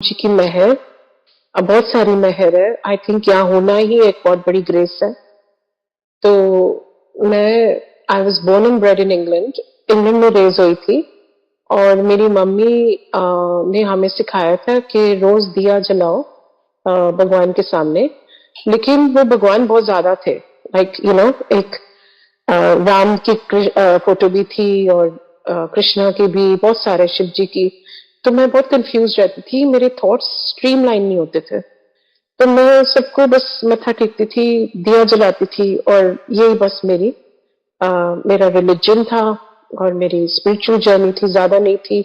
जी की मेहर, बहुत सारी मेहर है। आई थिंक यहाँ होना ही एक बहुत बड़ी ग्रेस है। तो मैं I was born and bred in England, England में रेज़ हुई थी। और मेरी मम्मी ने हमें सिखाया था कि रोज़ दिया जलाओ भगवान के सामने। लेकिन वो भगवान बहुत ज़्यादा थे, लाइक एक राम की फोटो भी थी और कृष्णा की भी, बहुत सारे शिव जी की। तो मैं बहुत कंफ्यूज रहती थी, मेरे थॉट्स स्ट्रीमलाइन नहीं होते थे। तो मैं सबको बस मत्था टेकती थी, दिया जलाती थी, और यही बस मेरा रिलीजन था और मेरी स्पिरिचुअल जर्नी थी, ज्यादा नहीं थी।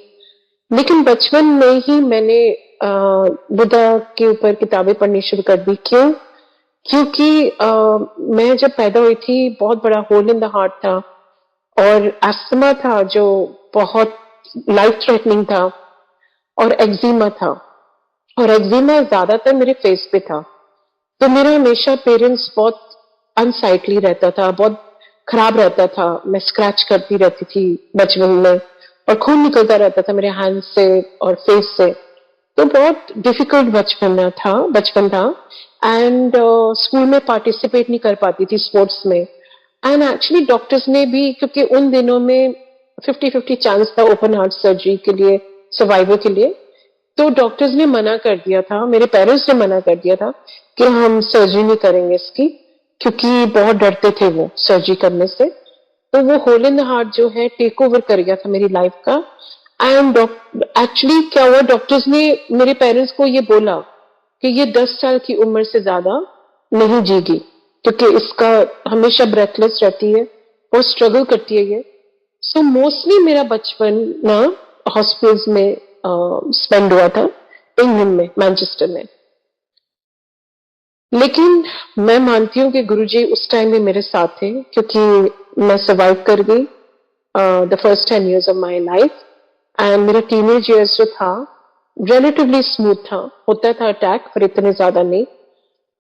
लेकिन बचपन में ही मैंने बुद्धा के ऊपर किताबें पढ़नी शुरू कर दी। क्यों? क्योंकि मैं जब पैदा हुई थी, बहुत बड़ा होल इन द हार्ट था और अस्थमा था जो बहुत लाइफ थ्रेटनिंग था, और एक्जिमा था। और एक्जिमा ज्यादातर मेरे फेस पे था। तो मेरा हमेशा पेरेंट्स बहुत अनसाइटली रहता था, बहुत खराब रहता था। मैं स्क्रैच करती रहती थी बचपन में, और खून निकलता रहता था मेरे हैंड से और फेस से। तो बहुत डिफिकल्ट बचपन था। एंड स्कूल में पार्टिसिपेट नहीं कर पाती थी स्पोर्ट्स में। एंड एक्चुअली डॉक्टर्स ने भी, क्योंकि उन दिनों में 50-50 चांस था ओपन हार्ट सर्जरी के लिए, सर्वाइवल के लिए। तो डॉक्टर्स ने मना कर दिया था, मेरे पेरेंट्स ने मना कर दिया था कि हम सर्जरी नहीं करेंगे इसकी, क्योंकि बहुत डरते थे वो सर्जरी करने से। तो वो होल इन द हार्ट जो है टेक ओवर कर गया था मेरी लाइफ का। एंड एक्चुअली क्या हुआ, डॉक्टर्स ने मेरे पेरेंट्स को ये बोला कि ये 10 साल की उम्र से ज्यादा नहीं जीगी, क्योंकि इसका हमेशा ब्रेथलेस रहती है, बहुत स्ट्रगल करती है ये। सो मोस्टली मेरा बचपन ना हॉस्पिटल्स में स्पेंड हुआ था, इंग्लैंड में, मैनचेस्टर में। लेकिन मैं मानती हूँ कि गुरुजी उस टाइम में मेरे साथ थे, क्योंकि मैं सर्वाइव कर गई the first 10 years of my life. And मेरा टीनेज ईयर्स जो था रिलेटिवली स्मूथ था, होता था अटैक पर इतने ज्यादा नहीं।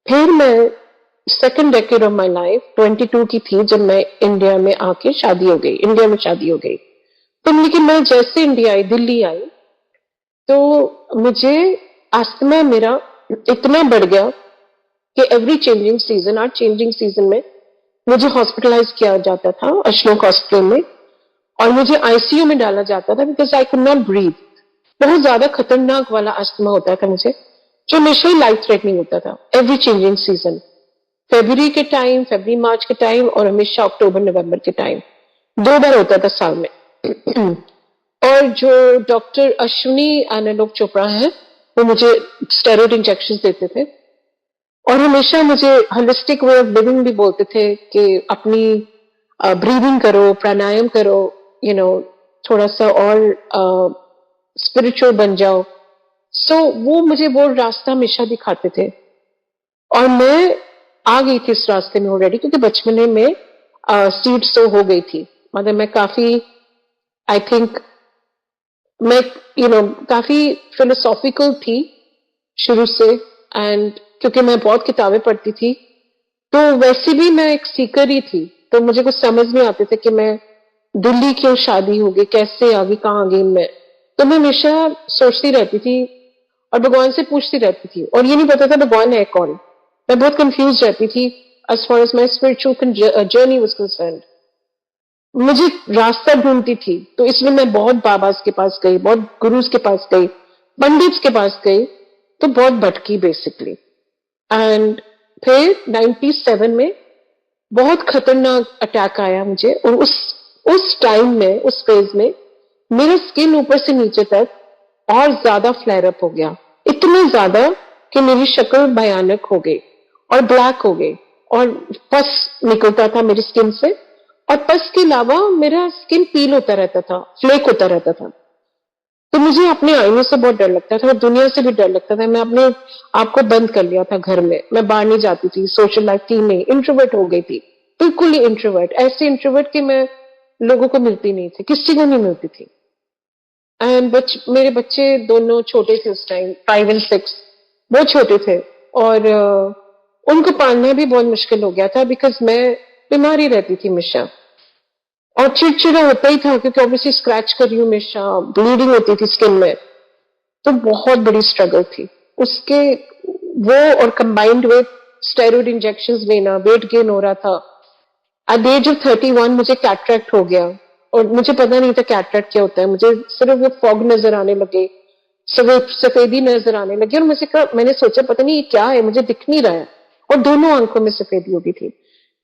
फिर मैं second decade of my life 22 की थी जब मैं इंडिया में आके शादी हो गई, इंडिया में शादी हो गई। तो लेकिन मैं जैसे इंडिया आई, दिल्ली आई, तो मुझे अस्थमा मेरा इतना बढ़ गया कि एवरी चेंजिंग सीजन, हर चेंजिंग सीजन में मुझे हॉस्पिटलाइज किया जाता था अशोक हॉस्पिटल में, और मुझे आईसीयू में डाला जाता था because I could not breathe. बहुत ज्यादा खतरनाक वाला अस्थमा होता था मुझे, जो हमेशा ही लाइफ थ्रेटनिंग होता था, एवरी चेंजिंग सीजन। फेब्रुवरी के टाइम, फेब्रुवरी मार्च के टाइम, और हमेशा अक्टूबर नवंबर के टाइम, 2 बार होता था साल में। और जो डॉक्टर अश्विनी आनंद चोपड़ा है, वो मुझे स्टेरॉइड इंजेक्शन देते थे, और हमेशा मुझे होलिस्टिक वे ऑफ लिविंग भी बोलते थे कि अपनी ब्रीदिंग करो, प्राणायाम करो, यू नो थोड़ा सा और स्पिरिचुअल बन जाओ। सो वो मुझे वो रास्ता हमेशा दिखाते थे, और मैं आ गई थी इस रास्ते में ऑलरेडी, क्योंकि बचपन में सीड सो हो गई थी। मतलब मैं काफी, आई थिंक मैं काफी फिलोसॉफिकल थी शुरू से। एंड क्योंकि मैं बहुत किताबें पढ़ती थी, तो वैसे भी मैं एक सीकर ही थी। तो मुझे कुछ समझ नहीं आते थे कि मैं दिल्ली क्यों शादी हो गई, कैसे आ गई, कहाँ आ गई मैं। तो मैं हमेशा सोचती रहती थी और भगवान से पूछती रहती थी, और ये नहीं पता था भगवान है कौन। मैं बहुत कंफ्यूज रहती थी as far as my spiritual journey was concern. मुझे रास्ता ढूंढती थी, तो इसलिए मैं बहुत बाबाज के पास गई, बहुत गुरुज के पास गई, पंडित्स के पास गई, तो बहुत भटकी बेसिकली। एंड फिर 97 में बहुत खतरनाक अटैक आया मुझे, और उस टाइम में, उस फेज में मेरा स्किन ऊपर से नीचे तक और ज्यादा फ्लेयर अप हो गया, इतना ज्यादा कि मेरी शक्ल भयानक हो गई और ब्लैक हो गई, और पस निकलता था मेरी स्किन से। और पस के अलावा मेरा स्किन पील होता रहता था, फ्लेक होता रहता था। तो मुझे अपने आईने से बहुत डर लगता था, और दुनिया से भी डर लगता था। मैं अपने आप को बंद कर लिया था घर में, मैं बाहर नहीं जाती थी, सोशल लाइफ थी नहीं, इंट्रोवर्ट हो गई थी, बिल्कुल ही इंट्रोवर्ट, ऐसे इंट्रोवर्ट कि मैं लोगों को मिलती नहीं थी, किसी को नहीं मिलती थी। एंड मेरे बच्चे दोनों छोटे थे उस टाइम, 5 और 6, बहुत छोटे थे। और उनको पालना भी बहुत मुश्किल हो गया था, बिकॉज मैं बीमारी रहती थी हमेशा, और चिड़चिड़ा होता ही था, क्योंकि ऑब्वियसली स्क्रैच कर रही हूँ हमेशा, ब्लीडिंग होती थी स्किन में। तो बहुत बड़ी स्ट्रगल थी उसके, वो और कंबाइंड विद स्टेरॉइड इंजेक्शंस लेना, वेट गेन हो रहा था। एट द एज ऑफ 31 मुझे कैटरेक्ट हो गया और मुझे पता नहीं था कैटरेक्ट क्या होता है। मुझे सिर्फ वो फॉग नजर आने लगे, सफेदी नजर आने लगी और मैंने सोचा पता नहीं ये क्या है, मुझे दिख नहीं रहा है। और दोनों आंखों में सफेदी हो गई थी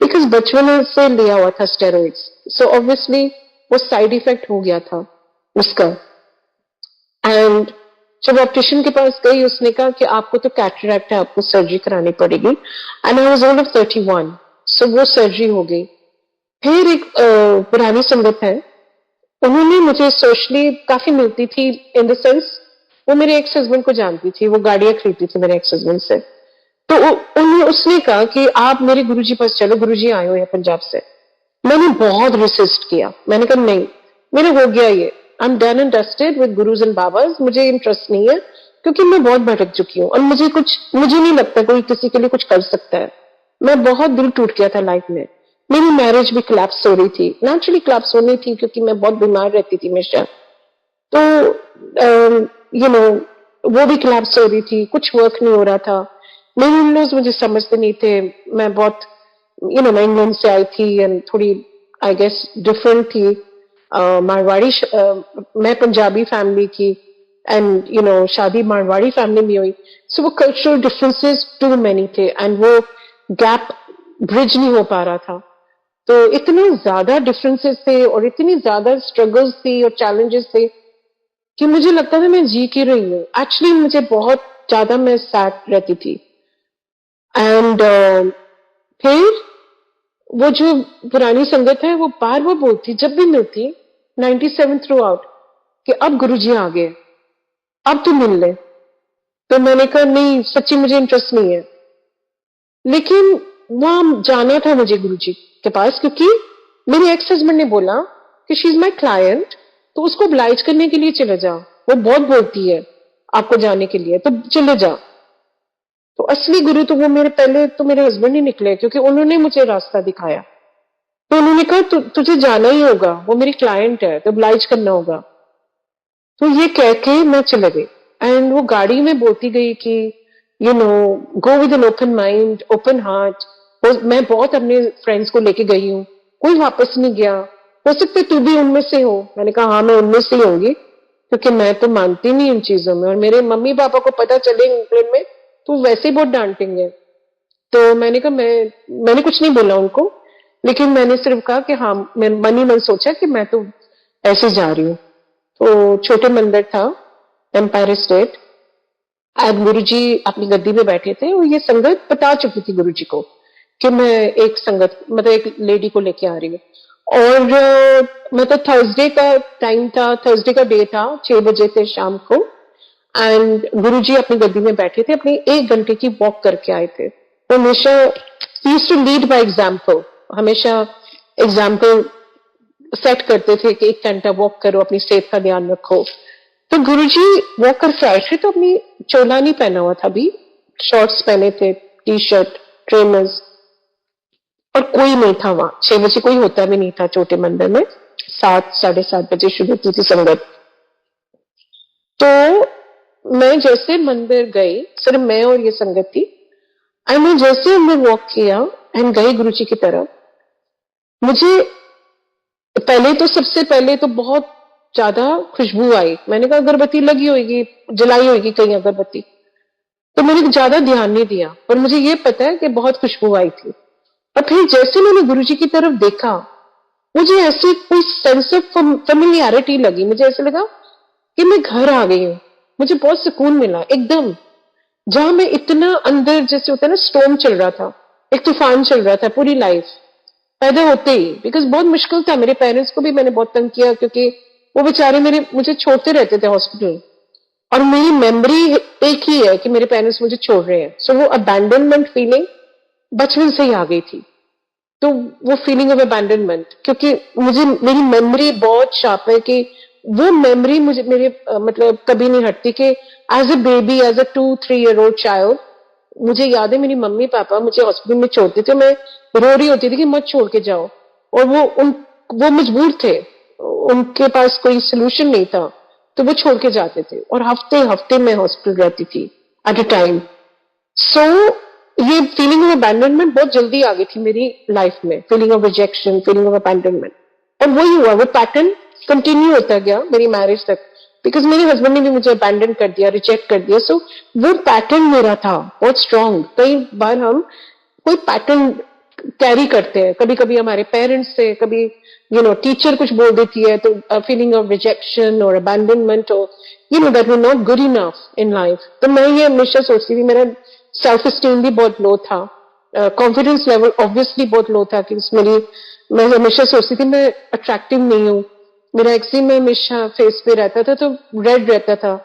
बिकॉज बचपन से लिया हुआ था स्टेरॉइड्स, सो ऑब्वियसली वो साइड इफेक्ट हो गया था उसका। एंड जब ऑप्टिशियन के पास गई उसने कहा कि आपको तो कैटरेक्ट है, आपको सर्जरी करानी पड़ेगी। And I was old of 31, सो वो सर्जरी हो गई। फिर एक पुरानी संगत है, उन्होंने मुझे सोशली काफी मिलती थी इन द सेंस वो मेरे एक्स हस्बैंड को जानती थी, वो गाड़ियां खरीदती थी मेरे एक्स हस्बैंड से। तो उन्हें उसने कहा कि आप मेरे गुरुजी पास चलो, गुरुजी आए हुए हैं पंजाब से। मैंने बहुत रिसिस्ट किया, मैंने कहा नहीं, मेरा हो गया ये, I am done and dusted with gurus and babas, मुझे इंटरेस्ट नहीं है क्योंकि मैं बहुत भटक चुकी हूँ और मुझे नहीं लगता कोई किसी के लिए कुछ कर सकता है। मैं बहुत दिल टूट गया था लाइफ में, मेरी मैरिज भी क्लैप्स हो रही थी, नेचुरली क्लैप्स होनी थी क्योंकि मैं बहुत बीमार रहती थी हमेशा। तो यू नो वो भी क्लैप्स हो रही थी, कुछ वर्क नहीं हो रहा था। मेरे इन-लॉज मुझे समझते नहीं थे, मैं बहुत मैं इंग्लैंड से आई थी एंड थोड़ी आई गेस डिफरेंट थी। मारवाड़ी मैं पंजाबी फैमिली की एंड शादी मारवाड़ी फैमिली में हुई, सो वो कल्चरल डिफरेंसेस टू मैनी थे एंड वो गैप ब्रिज नहीं हो पा रहा था। तो इतने ज्यादा डिफरेंसेस थे और इतनी ज्यादा स्ट्रगल्स थी और चैलेंजेस थे कि मुझे लगता था मैं जी की रही हूँ। एक्चुअली मुझे बहुत ज्यादा मैं सैड रहती थी। एंड फिर वो जो पुरानी संगत है वो बार बार बोलती, जब भी मिलती 97 थ्रू आउट, कि अब गुरुजी आ गए, अब तो मिल ले। तो मैंने कहा नहीं, सच्ची मुझे इंटरेस्ट नहीं है। लेकिन वहां जाना था मुझे गुरुजी के पास क्योंकि मेरे एक्स हस्बैंड ने बोला कि शी इज माई क्लाइंट, तो उसको oblige करने के लिए चले जाओ, वो बहुत बोलती है आपको जाने के लिए, तो चले जाओ। तो असली गुरु तो वो पहले तो मेरे हस्बैंड ही निकले क्योंकि उन्होंने मुझे रास्ता दिखाया। तो उन्होंने कहा तुझे जाना ही होगा, वो मेरी क्लाइंट है तो oblige करना होगा। तो ये कह के मैं चले गई एंड वो गाड़ी में बोलती गई कि go with an open mind, open heart. मैं बहुत अपने फ्रेंड्स को लेके गई हूँ, कोई वापस नहीं गया। हो सकता है तू भी उनमें से हो। मैंने कहा हाँ, मैं उनमें से ही होंगी क्योंकि मैं तो मानती नहीं इन चीजों में और मेरे मम्मी पापा को पता चले इंग्लैंड में तो वैसे ही बहुत डांटेंगे। तो मैंने कहा मैंने कुछ नहीं बोला उनको, लेकिन मैंने सिर्फ कहा कि हाँ, मैं मन ही मन सोचा कि मैं तो ऐसे जा रही हूँ। तो छोटे मंदिर था, एम्पायर स्टेट, आज गुरुजी अपनी गद्दी पे बैठे थे और ये संगत बता चुकी थी गुरुजी को कि मैं एक संगत मतलब एक लेडी को लेके आ रही हूँ। और मतलब थर्सडे का टाइम था, थर्सडे का डे था, 6 बजे थे शाम को। एंड गुरुजी अपनी गद्दी में बैठे थे, अपनी 1 घंटे की वॉक करके आए थे। तो हमेशा used to lead by example, हमेशा एग्जाम्पल सेट करते थे कि 1 घंटा वॉक करो, अपनी सेहत का ध्यान रखो। तो गुरुजी वॉक करके आए थे तो अपनी चोला नहीं पहना हुआ था, अभी शॉर्ट्स पहने थे, टी शर्ट, ट्रेनर्स, और कोई नहीं था वहां। 6 बजे कोई होता भी नहीं था छोटे मंदिर में, 7 साढ़े 7 बजे शुरू होती थी संगत। तो मैं जैसे मंदिर गई, सिर्फ मैं और ये संगत थी, एंड मैं जैसे अंदर वॉक किया एंड गई गुरुजी की तरफ, मुझे सबसे पहले तो बहुत ज्यादा खुशबू आई। मैंने कहा अगरबत्ती लगी होगी, जलाई होगी कहीं अगरबत्ती, तो मैंने ज्यादा ध्यान नहीं दिया, पर मुझे ये पता है कि बहुत खुशबू आई थी। और फिर जैसे मैंने गुरुजी की तरफ देखा, मुझे ऐसी कोई सेंस ऑफ फेमिलियरिटी लगी, मुझे ऐसे लगा कि मैं घर आ गई हूँ। मुझे बहुत सुकून मिला एकदम, जहां मैं इतना अंदर, जैसे होता है ना स्टॉर्म चल रहा था, एक तूफान चल रहा था पूरी लाइफ पैदा होते ही। बिकॉज बहुत मुश्किल था, मेरे पेरेंट्स को भी मैंने बहुत तंग किया क्योंकि वो बेचारे मुझे छोड़ते रहते थे हॉस्पिटल, और मेरी मेमोरी एक ही है कि मेरे पेरेंट्स मुझे छोड़ रहे हैं। सो वो अबैंडनमेंट फीलिंग बचपन से ही आ गई थी। तो वो फीलिंग ऑफ अबैंडनमेंट, क्योंकि मेरी मेमोरी बहुत शार्प है कि वो मेमोरी मुझे मतलब कभी नहीं हटती कि as a baby, as a 2-3 year old child, मुझे याद है मेरी मम्मी पापा मुझे हॉस्पिटल में छोड़ते थे, मैं रो रही होती थी कि मत छोड़ के जाओ, और वो मजबूर थे, उनके पास कोई सोल्यूशन नहीं था। तो वो छोड़ के जाते थे और हफ्ते हफ्ते मैं हॉस्पिटल रहती थी एट अ टाइम। सो ये फीलिंग ऑफ अबैंडनमेंट बहुत जल्दी आ गई थी मेरी लाइफ में, feeling of rejection, feeling of abandonment. और वही हुआ, वो पैटर्न कंटिन्यू होता गया मेरी मैरिज तक, बिकॉज मेरे हस्बैंड ने भी मुझे अबैंडन कर दिया, रिजेक्ट कर दिया। सो वो पैटर्न मेरा था बहुत स्ट्रांग। कई बार हम कोई पैटर्न कैरी करते हैं, कभी कभी हमारे पेरेंट्स से, कभी टीचर कुछ बोल देती है तो फीलिंग ऑफ रिजेक्शन और अबैंडनमेंट, और that we not good enough in life. तो मैं ये हमेशा सोचती थी, मेरा सेल्फ स्टीम भी बहुत लो था, कॉन्फिडेंस लेवल ऑब्वियसली बहुत लो था, कि मैं हमेशा सोचती थी मैं अट्रैक्टिव नहीं हूँ। मेरा एक्जिमा हमेशा फेस पे रहता था, तो रेड रहता था,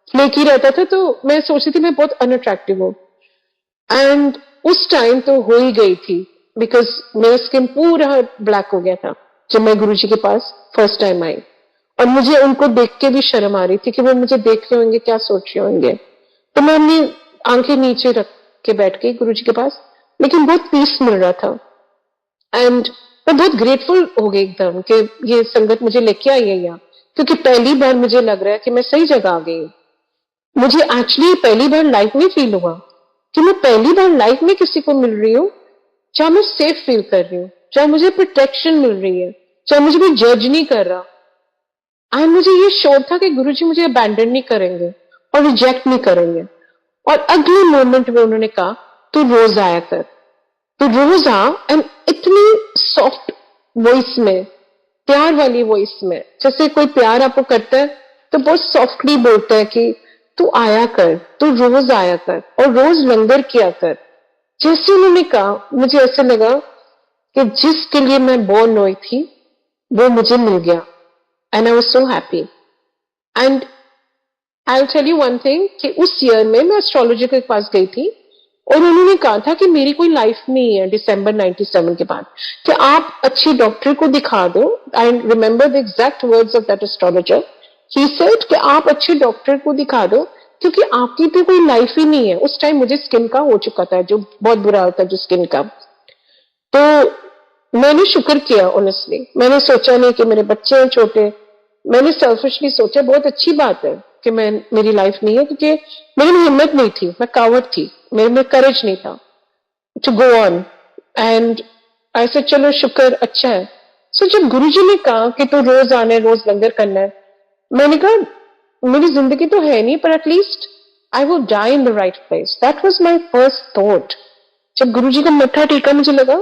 फ्लेकी रहता था, तो मैं सोचती थी मैं बहुत अनअट्रैक्टिव हूँ। एंड उस टाइम तो हो ही गई थी, बिकॉज मेरा स्किन पूरा ब्लैक हो गया था जब मैं गुरुजी के पास फर्स्ट टाइम आई। और मुझे उनको देख के भी शर्म आ रही थी कि वो मुझे देख रहे होंगे, क्या सोच रहे होंगे। तो मैं अपनी आंखें नीचे रख के बैठ गई गुरुजी के पास, लेकिन बहुत पीस मिल रहा था। एंड मैं बहुत ग्रेटफुल हो गई एकदम कि ये संगत मुझे लेके आई है यहाँ, क्योंकि पहली बार मुझे लग रहा है कि मैं सही जगह आ गई हूँ। मुझे एक्चुअली पहली बार लाइफ में फील हुआ कि मैं पहली बार लाइफ में किसी को मिल रही हूँ जहां मैं सेफ फील कर रही हूँ, जहां मुझे प्रोटेक्शन मिल रही है, जहां मुझे कोई जज नहीं कर रहा। एंड मुझे ये श्योर था कि गुरुजी मुझे अबैंडन नहीं करेंगे और रिजेक्ट नहीं करेंगे। और अगले मोमेंट में उन्होंने कहा तू रोज आया कर, तू रोज आ। एंड इतनी सॉफ्ट वॉइस में, प्यार वाली वॉइस में, जैसे कोई प्यार आपको करता है तो बहुत सॉफ्टली बोलता है कि तू आया कर, तू रोज आया कर और रोज लंगर किया कर। जैसे उन्होंने कहा मुझे ऐसा लगा कि जिसके लिए मैं बोर्न हुई थी वो मुझे मिल गया। And I was so happy. And I tell you one thing कि उस ईयर में मैं एस्ट्रोलॉजर के पास गई थी और उन्होंने कहा था कि मेरी कोई लाइफ नहीं है दिसंबर 97 के बाद, कि आप अच्छे डॉक्टर को दिखा दो। I remember the exact words of that astrologer. He said कि आप अच्छे डॉक्टर को दिखा दो, क्योंकि आपकी तो कोई लाइफ ही नहीं है। उस टाइम मुझे स्किन का हो चुका था, जो बहुत बुरा होता है जो स्किन का। तो मैंने शुक्र किया ऑनेस्टली। मैंने सोचा नहीं कि मेरे बच्चे हैं छोटे, मैंने सेल्फिशली सोचा बहुत अच्छी बात है कि मेरी लाइफ नहीं है, क्योंकि मेरी में हिम्मत नहीं थी, मैं कावड़ थी, मेरे में करेज नहीं था टू गो ऑन। एंड ऐसे चलो शुक्र, अच्छा है। सो जब गुरुजी ने कहा कि तू रोज आना है, रोज लंगर करना है, मैंने कहा मेरी जिंदगी तो है नहीं, पर at least I will die in the right place. That was my first thought. जब गुरुजी का मत्था टेका, मुझे लगा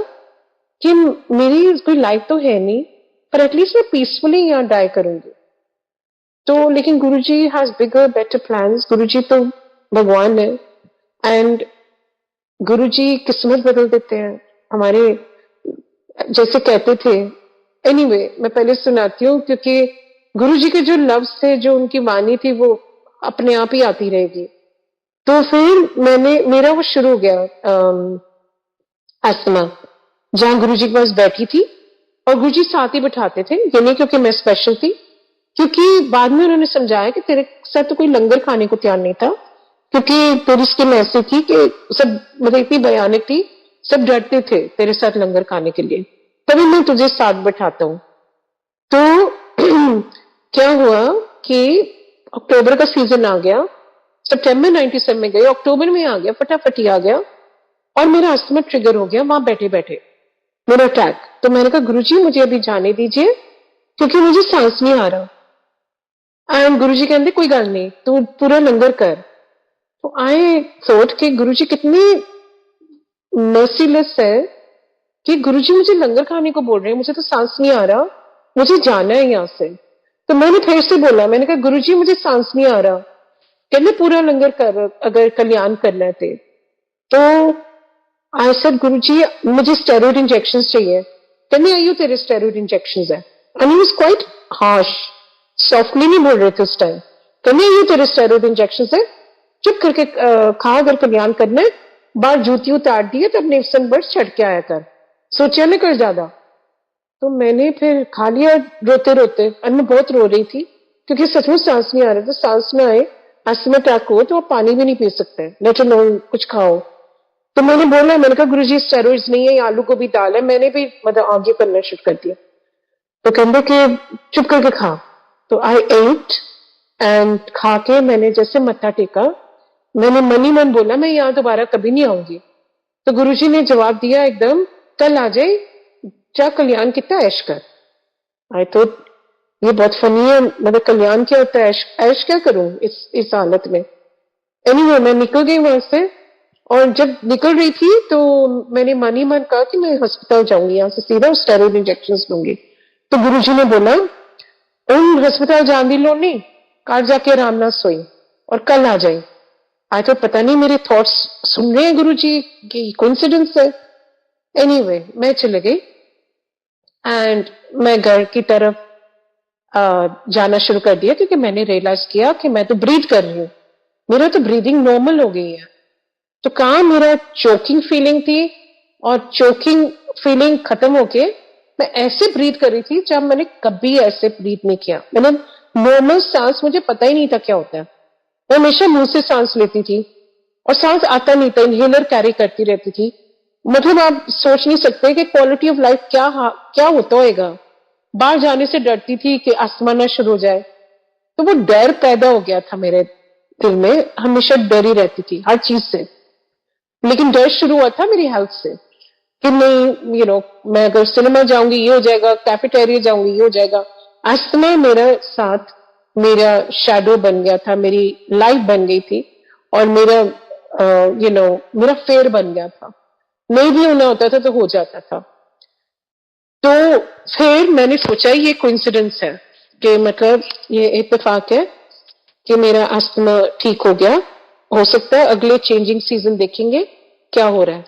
कि मेरी कोई लाइफ तो है नहीं, पर एटलीस्ट मैं पीसफुली यहाँ डाई करूंगी। तो लेकिन गुरुजी हैज बिगर बेटर प्लान्स। गुरुजी तो भगवान है, एंड गुरुजी किस्मत बदल देते हैं हमारे, जैसे कहते थे। एनीवे मैं पहले सुनाती हूँ, क्योंकि गुरुजी के जो लफ्ज थे, जो उनकी वाणी थी, वो अपने आप ही आती रहेगी। तो फिर मेरा वो शुरू हो गया अस्थमा, जहां गुरुजी के पास बैठी थी और गुरुजी साथ ही बिठाते थे। ये नहीं क्योंकि मैं स्पेशल थी, क्योंकि बाद में उन्होंने समझाया कि तेरे साथ तो कोई लंगर खाने को तैयार नहीं था, क्योंकि तेरी स्किन ऐसी थी कि सब, मतलब इतनी भयानक थी, सब डरते थे तेरे साथ लंगर खाने के लिए, तभी मैं तुझे साथ बैठाता हूं। तो क्या हुआ कि अक्टूबर का सीजन आ गया, सितंबर 97 में गए, अक्टूबर में आ गया, फटाफट ही आ गया, और मेरा अस्थमा ट्रिगर हो गया वहां बैठे बैठे, मेरा अटैक। तो मैंने कहा गुरुजी मुझे अभी जाने दीजिए, क्योंकि मुझे सांस नहीं आ रहा। एंड गुरुजी कहते कोई गल नहीं, तू पूरा लंगर कर। तो आई थॉट कि गुरुजी कितनी मर्सीलेस है कि गुरुजी मुझे लंगर खाने को बोल रहे हैं, मुझे तो सांस नहीं आ रहा, मुझे जाना है यहां से। तो मैंने फिर से बोला, मैंने कहा गुरुजी मुझे सांस नहीं आ रहा, कहने पूरा लंगर कर अगर कल्याण करना है तो आई सेड गुरुजी मुझे स्टेरॉइड इंजेक्शन चाहिए। कहने आइयो तेरे स्टेरॉइड इंजेक्शन है। And he was quite harsh, softly नहीं बोल रहे थे उस टाइम। कहने आइयो तेरे स्टेरॉइड इंजेक्शन है, चुप करके खा, अगर कल्याण करना है, बाहर जूती उतार दी है तो अपने सनबर्ड छड़ के आया कर, सोचा न कर ज्यादा। तो मैंने फिर खा लिया रोते रोते, और मैं बहुत रो रही थी क्योंकि सचमुच सांस नहीं आ रहा था। सांस ना आए, अस्थमा अटैक हो तो आप पानी भी नहीं पी सकते, लेट अलोन कुछ खाओ। तो मैंने बोला, मैंने कहा गुरुजी स्टेरॉइड्स नहीं है, आलू गोभी दाल है। मैंने भी मतलब आगे करना शुरू कर दिया। तो कहते कि चुप करके खा। तो आई एट एंड खा के मैंने जैसे मत्था टेका, मैंने मन ही मन बोला मैं यहाँ दोबारा कभी नहीं आऊंगी। तो गुरुजी ने जवाब दिया एकदम, कल आ जाए, जा कल्याण कितना ऐश कर। आई तो ये बहुत फनी है, मतलब कल्याण क्या होता है, ऐश ऐश क्या करूं इस हालत में। एनीवे मैं निकल गई वहां से, और जब निकल रही थी तो मैंने मन ही मन कहा कि मैं हॉस्पिटल जाऊंगी, यहाँ से सीधा स्टेरॉइड इंजेक्शन लूंगी। तो गुरुजी ने बोला उन हॉस्पिटल जाने दी लोड़ नहीं, कार जाके आराम ना सोई और कल आ जाए। आज तो पता नहीं मेरे थॉट्स सुन रहे हैं गुरुजी की कोइंसिडेंस है। एनीवे मैं चले गई एंड मैं घर की तरफ जाना शुरू कर दिया, क्योंकि मैंने रियलाइज किया कि मैं तो ब्रीथ कर रही हूँ, मेरा तो ब्रीदिंग नॉर्मल हो गई है। तो कहा मेरा चोकिंग फीलिंग थी, और चोकिंग फीलिंग खत्म होके मैं ऐसे ब्रीथ कर रही थी जब मैंने कभी ऐसे ब्रीथ नहीं किया। मतलब नॉर्मल सांस मुझे पता ही नहीं था क्या होता है, मैं हमेशा मुंह से सांस लेती थी और सांस आता नहीं था, इनहेलर कैरी करती रहती थी। मतलब आप सोच नहीं सकते कि क्वालिटी ऑफ लाइफ क्या होता होगा। बाहर जाने से डरती थी कि अस्थमा ना शुरू हो जाए, तो वो डर पैदा हो गया था मेरे दिल में, हमेशा डरी रहती थी हर चीज से। लेकिन डर शुरू हुआ था मेरी हेल्थ से कि नहीं मैं अगर सिनेमा जाऊंगी ये हो जाएगा, कैफेटेरिया जाऊंगी ये हो जाएगा। अस्थमा मेरा साथ मेरा शैडो बन गया था, मेरी लाइफ बन गई थी, और मेरा मेरा फेयर बन गया था। नहीं भी होना होता था तो हो जाता था। तो फिर मैंने सोचा ये कोइंसिडेंस है, कि मतलब ये इत्तेफाक है कि मेरा अस्थमा ठीक हो गया, हो सकता है अगले चेंजिंग सीजन देखेंगे क्या हो रहा है।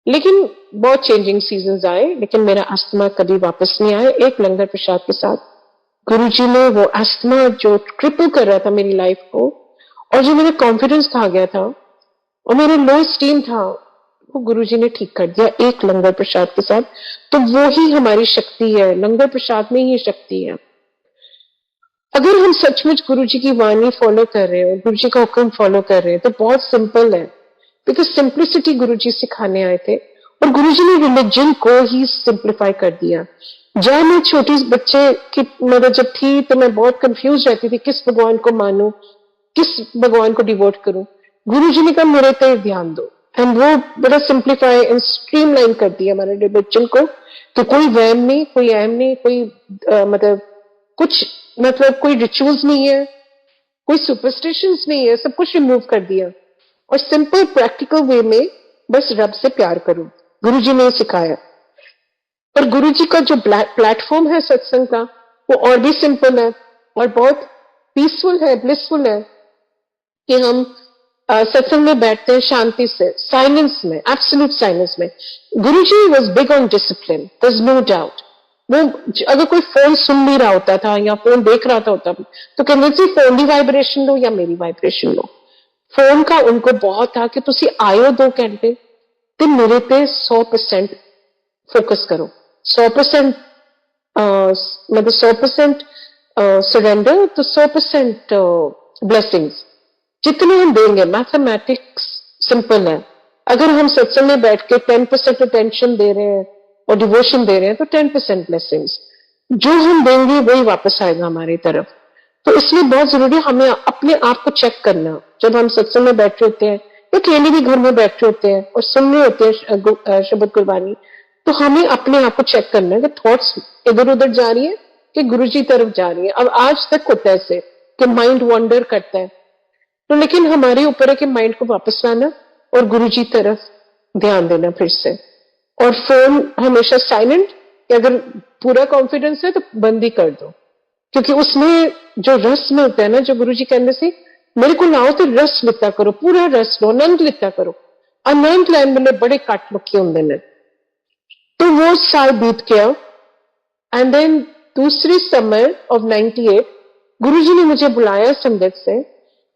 लेकिन बहुत चेंजिंग सीजन आए, लेकिन मेरा अस्थमा कभी वापस नहीं आया। एक लंगर प्रसाद के साथ गुरुजी ने वो अस्थमा जो ट्रिपल कर रहा था मेरी लाइफ को, और जो मेरा कॉन्फिडेंस खा गया था और मेरा लो स्टीम था, वो गुरुजी ने ठीक कर दिया एक लंगर प्रसाद के साथ। तो वो ही हमारी शक्ति है, लंगर प्रसाद में ही शक्ति है। अगर हम सचमुच गुरुजी की वाणी फॉलो कर रहे हो, गुरुजी का हुक्म फॉलो कर रहे हैं, तो बहुत सिंपल है, बिकॉज सिंप्लिसिटी गुरुजी सिखाने आए थे, और गुरुजी ने रिलीजन को ही सिंप्लीफाई कर दिया। जब मैं छोटी बच्चे की मतलब जब थी तो मैं बहुत कंफ्यूज रहती थी किस भगवान को मानूं, किस भगवान को डिवोट करूं। गुरुजी ने कहा मेरे पे ध्यान दो, एंड वो बड़ा सिंप्लीफाई एंड स्ट्रीमलाइन कर दिया हमारे रिलीजन को। तो कोई वहम नहीं, कोई अहम नहीं, कोई मतलब कोई रिचुअल्स नहीं है, कोई सुपरस्टिशंस नहीं है, सब कुछ रिमूव कर दिया, और सिंपल प्रैक्टिकल वे में बस रब से प्यार करो, गुरुजी ने सिखाया। और गुरुजी का जो प्लेटफॉर्म है सत्संग का, वो और भी सिंपल है और बहुत पीसफुल है, ब्लिसफुल है, कि हम सत्संग में बैठते हैं शांति से, साइलेंस में, एब्सोल्यूट साइलेंस में। Guruji was big on discipline, there is no doubt. वो अगर कोई फोन सुन नहीं रहा होता था या फोन देख रहा था होता तो कहते थे फोन की वाइब्रेशन लो या मेरी वाइब्रेशन लो। फोन का उनको बहुत था कि तुसी आयो 2 घंटे ते मेरे पे 100% फोकस करो, 100% मतलब 100% सरेंडर, तो 100% ब्लेसिंग्स जितने हम देंगे। मैथमेटिक्स सिंपल है, अगर हम सत्संग में बैठ के 10% अटेंशन दे रहे हैं और डिवोशन दे रहे हैं तो 10% ब्लेसिंग्स जो हम देंगे वही वापस आएगा हमारी तरफ। तो इसलिए बहुत जरूरी है हमें अपने आप को चेक करना। जब हम सत्संग में बैठे होते हैं या अकेले भी घर में बैठे होते हैं और सुन रहे होते हैं शब्द कुर्बानी, तो हमें अपने आप को चेक करना है कि थॉट्स इधर उधर जा रही है कि गुरु जी तरफ जा रही है। अब आज तक होता है ऐसे कि माइंड वॉन्डर करता है, तो लेकिन हमारे ऊपर है कि माइंड को वापस लाना और गुरु जी तरफ ध्यान देना फिर से। और फोन हमेशा साइलेंट, अगर पूरा कॉन्फिडेंस है तो बंद ही कर दो, क्योंकि उसमें जो रस मिलता है ना, जो गुरु जी कहने से मेरे को लाओ तो रस लिता करो, पूरा रस लो, आनंद लिता करो। आनंद लैन वाले बड़े घट लोग होंगे ने। तो वो साल बीत गया, एंड देन दूसरी समर ऑफ 98 गुरु जी ने मुझे बुलाया संगत से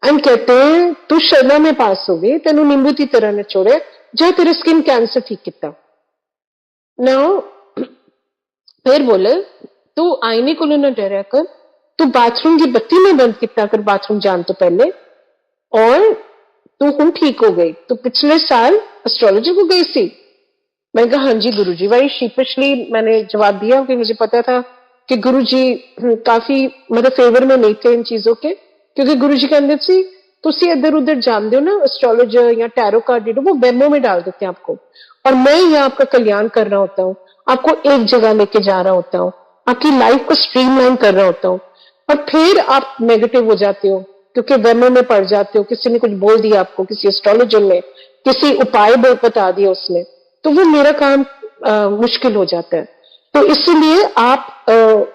एंड कहते हैं तू शर्मा में पास हो गई, तेन नींबू की तरह ने छोड़े, जा तेरे स्किन कैंसर ठीक किता। नाउ फिर बोले तू आईने को ना डरिया कर, तू बाथरूम की बत्ती में बंद किया कर बाथरूम जान तो पहले, और तू हम ठीक हो गई। तो पिछले साल एस्ट्रोलॉजी को गई थी। मैं कहा हाँ जी गुरुजी। वही शीपिशली मैंने जवाब दिया कि मुझे पता था कि गुरुजी काफी मतलब फेवर में नहीं थे इन चीजों के, क्योंकि गुरुजी कहते सी तुसी इधर उधर जानते हो ना, एस्ट्रोलॉजर या टैरो कार्ड रीडर वो वेमो में डाल देते हैं आपको, और मैं यहाँ आपका कल्याण कर रहा होता हूँ, आपको एक जगह लेके जा रहा होता हूँ, आपकी लाइफ को स्ट्रीमलाइन कर रहा होता हूँ, और फिर आप नेगेटिव हो जाते हो क्योंकि वेमो में पड़ जाते हो, किसी ने कुछ बोल दिया आपको, किसी एस्ट्रोलॉजर ने किसी उपाय बता दिया उसने, तो वो मेरा काम मुश्किल हो जाता है। तो इसलिए आप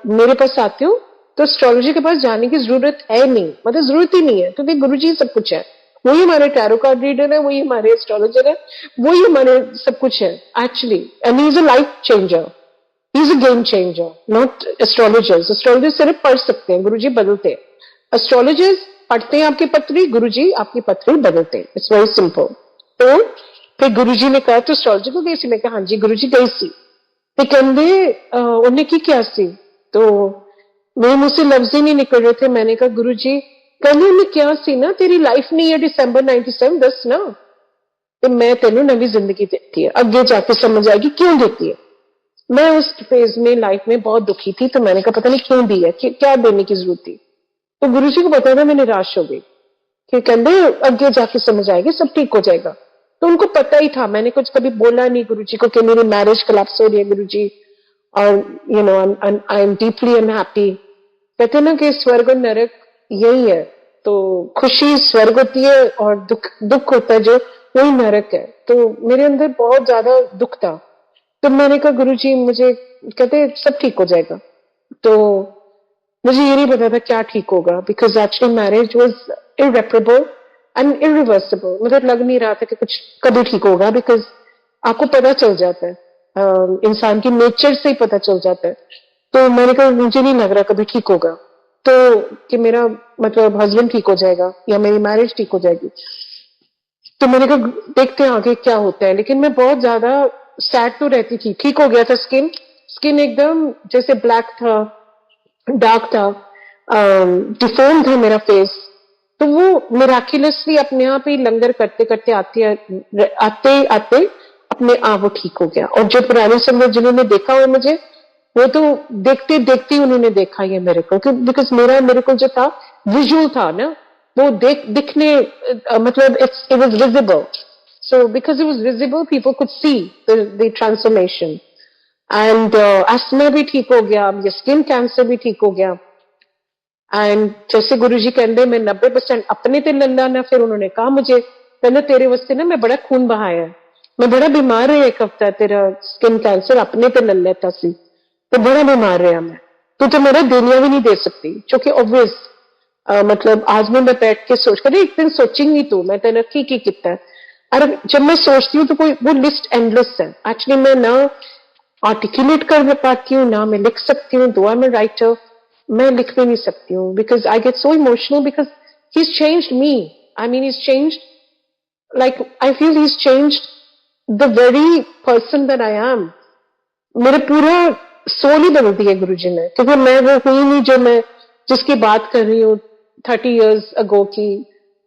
मेरे पास आते हो तो एस्ट्रोलॉजी के पास जाने की जरूरत है नहीं, मतलब जरूरत ही नहीं है, क्योंकि गुरुजी सब कुछ है, वही हमारे टैरो कार्ड रीडर है, वही हमारे एस्ट्रोलॉजर है, वही हमारे सब कुछ है actually, and he is a life changer, he is a game changer, not astrologers. Astrologers सिर्फ पढ़ सकते हैं, गुरुजी बदलते हैं। एस्ट्रोलॉजर्स पढ़ते हैं आपकी पत्री, गुरुजी आपकी पत्री बदलते हैं, इट्स वेरी सिंपल। तो फिर गुरुजी ने कहा तो एस्ट्रोलॉजी को गई सी, मैं कहा हाँ जी गुरुजी गई सी, ਤੇ ਕਹਿੰਦੇ ਉਹਨੇ ਕੀ ਕਿਹਾ ਸੀ, तो मेरे मुंह से लफ्ज ही नहीं निकल रहे थे, मैंने कहा गुरु जी, कहने उन्हें क्या सी ना, तेरी लाइफ नहीं है दिसंबर 97 दस ना, तो मैं तेनों नवी जिंदगी देती है, अगे जाके समझ आएगी क्यों देती है। मैं उस फेज में लाइफ में बहुत दुखी थी, तो मैंने कहा पता नहीं क्यों दी है, क्या देने की जरूरत थी। तो गुरु जी को पता था मैं निराश हो गई, कि कहते अगे जाके समझ आएगी, सब ठीक हो जाएगा। तो उनको पता ही था, मैंने कुछ कभी बोला नहीं गुरुजी को कि मेरी मैरिज कोलैप्स हो रही है गुरुजी, और you know I am deeply unhappy. कहते हैं ना कि स्वर्ग और नरक यही है, तो खुशी स्वर्ग होती है और दुख होता है जो, वही नरक है। तो मेरे अंदर बहुत ज्यादा दुख था, तो मैंने कहा गुरुजी मुझे, कहते सब ठीक हो जाएगा। तो मुझे ये नहीं पता था क्या ठीक होगा, because actually marriage was irreparable and irreversible, मुझे लग नहीं रहा था कि कुछ कभी ठीक होगा, बिकॉज आपको पता चल जाता है, इंसान की नेचर से ही पता चल जाता है। तो मैंने कहा मुझे नहीं लग रहा कभी ठीक होगा, तो कि मेरा मतलब हस्बैंड ठीक हो जाएगा या मेरी मैरिज ठीक हो जाएगी। तो मैंने कहा देखते हैं आगे क्या होता है, लेकिन मैं बहुत ज्यादा सैड तो रहती थी। ठीक हो गया था, स्किन एकदम जैसे ब्लैक था, डार्क था, डिफॉर्म था मेरा फेस, तो वो मिराक्युलसली अपने आप ही लंगर करते करते आते अपने आप वो ठीक हो गया। और जो पुराने समय जिन्होंने देखा हुआ मुझे, वो तो देखते देखते ही उन्होंने देखा ये मेरे को, बिकॉज मेरे को जो था विजुअल था ना, वो दिखने मतलब it was visible, so because it was visible people could see the transformation. And asthma भी ठीक हो गया, ये स्किन कैंसर भी ठीक हो गया। एंड जैसे गुरुजी कहते मैं 90% अपने ते लल्ला ना, फिर उन्होंने कहा मुझे, कहना तेरे वास्ते ना मैं बड़ा खून बहाया है, मैं बड़ा बीमार रहा एक हफ्ता, तेरा स्किन कैंसर अपने ते ले लेता सी, तो बड़ा बीमार रहा मैं, तो मेरा देनिया भी नहीं दे सकती, जो कि ऑब्वियस मतलब आज मैं बैठ के सोच कर एक दिन सोचेंगी तो मैं तेना की कितना है। और जब मैं सोचती हूँ तो कोई वो लिस्ट एंडलेस है, एक्चुअली मैं ना आर्टिकुलेट कर पाती हूँ, ना मैं लिख सकती हूँ, दुआ मैं राइटर, मैं लिख भी नहीं सकती हूँ, because I get so emotional, because he is changed me, I mean he is changed, like I feel he is changed the very person that I am. मेरे पूरा सोल ही बदल दिया गुरुजी ने, क्योंकि मैं वो हुई नहीं जो मैं जिसकी बात कर रही हूँ 30 years अगो की,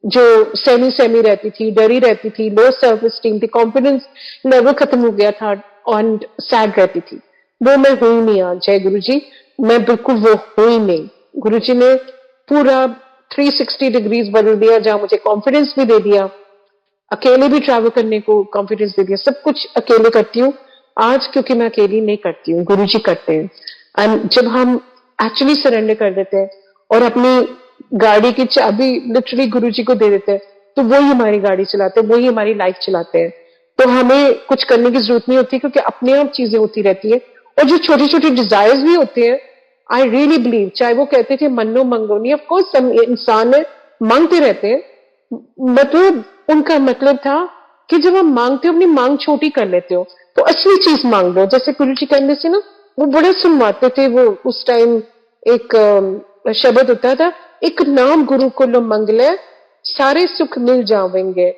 जो सेमी रहती थी, डरी रहती थी, लो सेल्फ स्टीम थी, कॉन्फिडेंस लेवल खत्म हो गया था और सैड रहती थी, वो मैं हुई नहीं आज। जय गुरुजी, मैं बिल्कुल वो हुई नहीं। गुरुजी ने पूरा 360 डिग्रीज बदल दिया, जहां मुझे कॉन्फिडेंस भी दे दिया, अकेले भी ट्रैवल करने को कॉन्फिडेंस दे दिया, सब कुछ अकेले करती हूँ आज, क्योंकि मैं अकेली नहीं करती हूँ, गुरुजी करते हैं। एंड जब हम एक्चुअली सरेंडर कर देते हैं और अपनी गाड़ी की चाबी लिटरली गुरुजी को दे देते हैं, तो वही हमारी गाड़ी चलाते हैं, वही हमारी लाइफ चलाते हैं। तो हमें कुछ करने की जरूरत नहीं होती, क्योंकि अपने आप चीजें होती रहती है। और जो छोटे छोटे डिजायर्स भी होते हैं, आई रियली बिलीव, चाहे वो कहते थे मनो मंगो नहीं, ऑफकोर्स हम इंसान है, मांगते रहते हैं, मतलब उनका मतलब था कि जब हम मांगते हो अपनी मांग छोटी कर लेते हो, तो असली चीज मांग लो। जैसे गुरुजी कहते थे ना, वो बड़ा सुनवाते थे, वो उस टाइम एक शब्द होता था, एक नाम गुरु को लो मंगले सारे सुख मिल जावेंगे।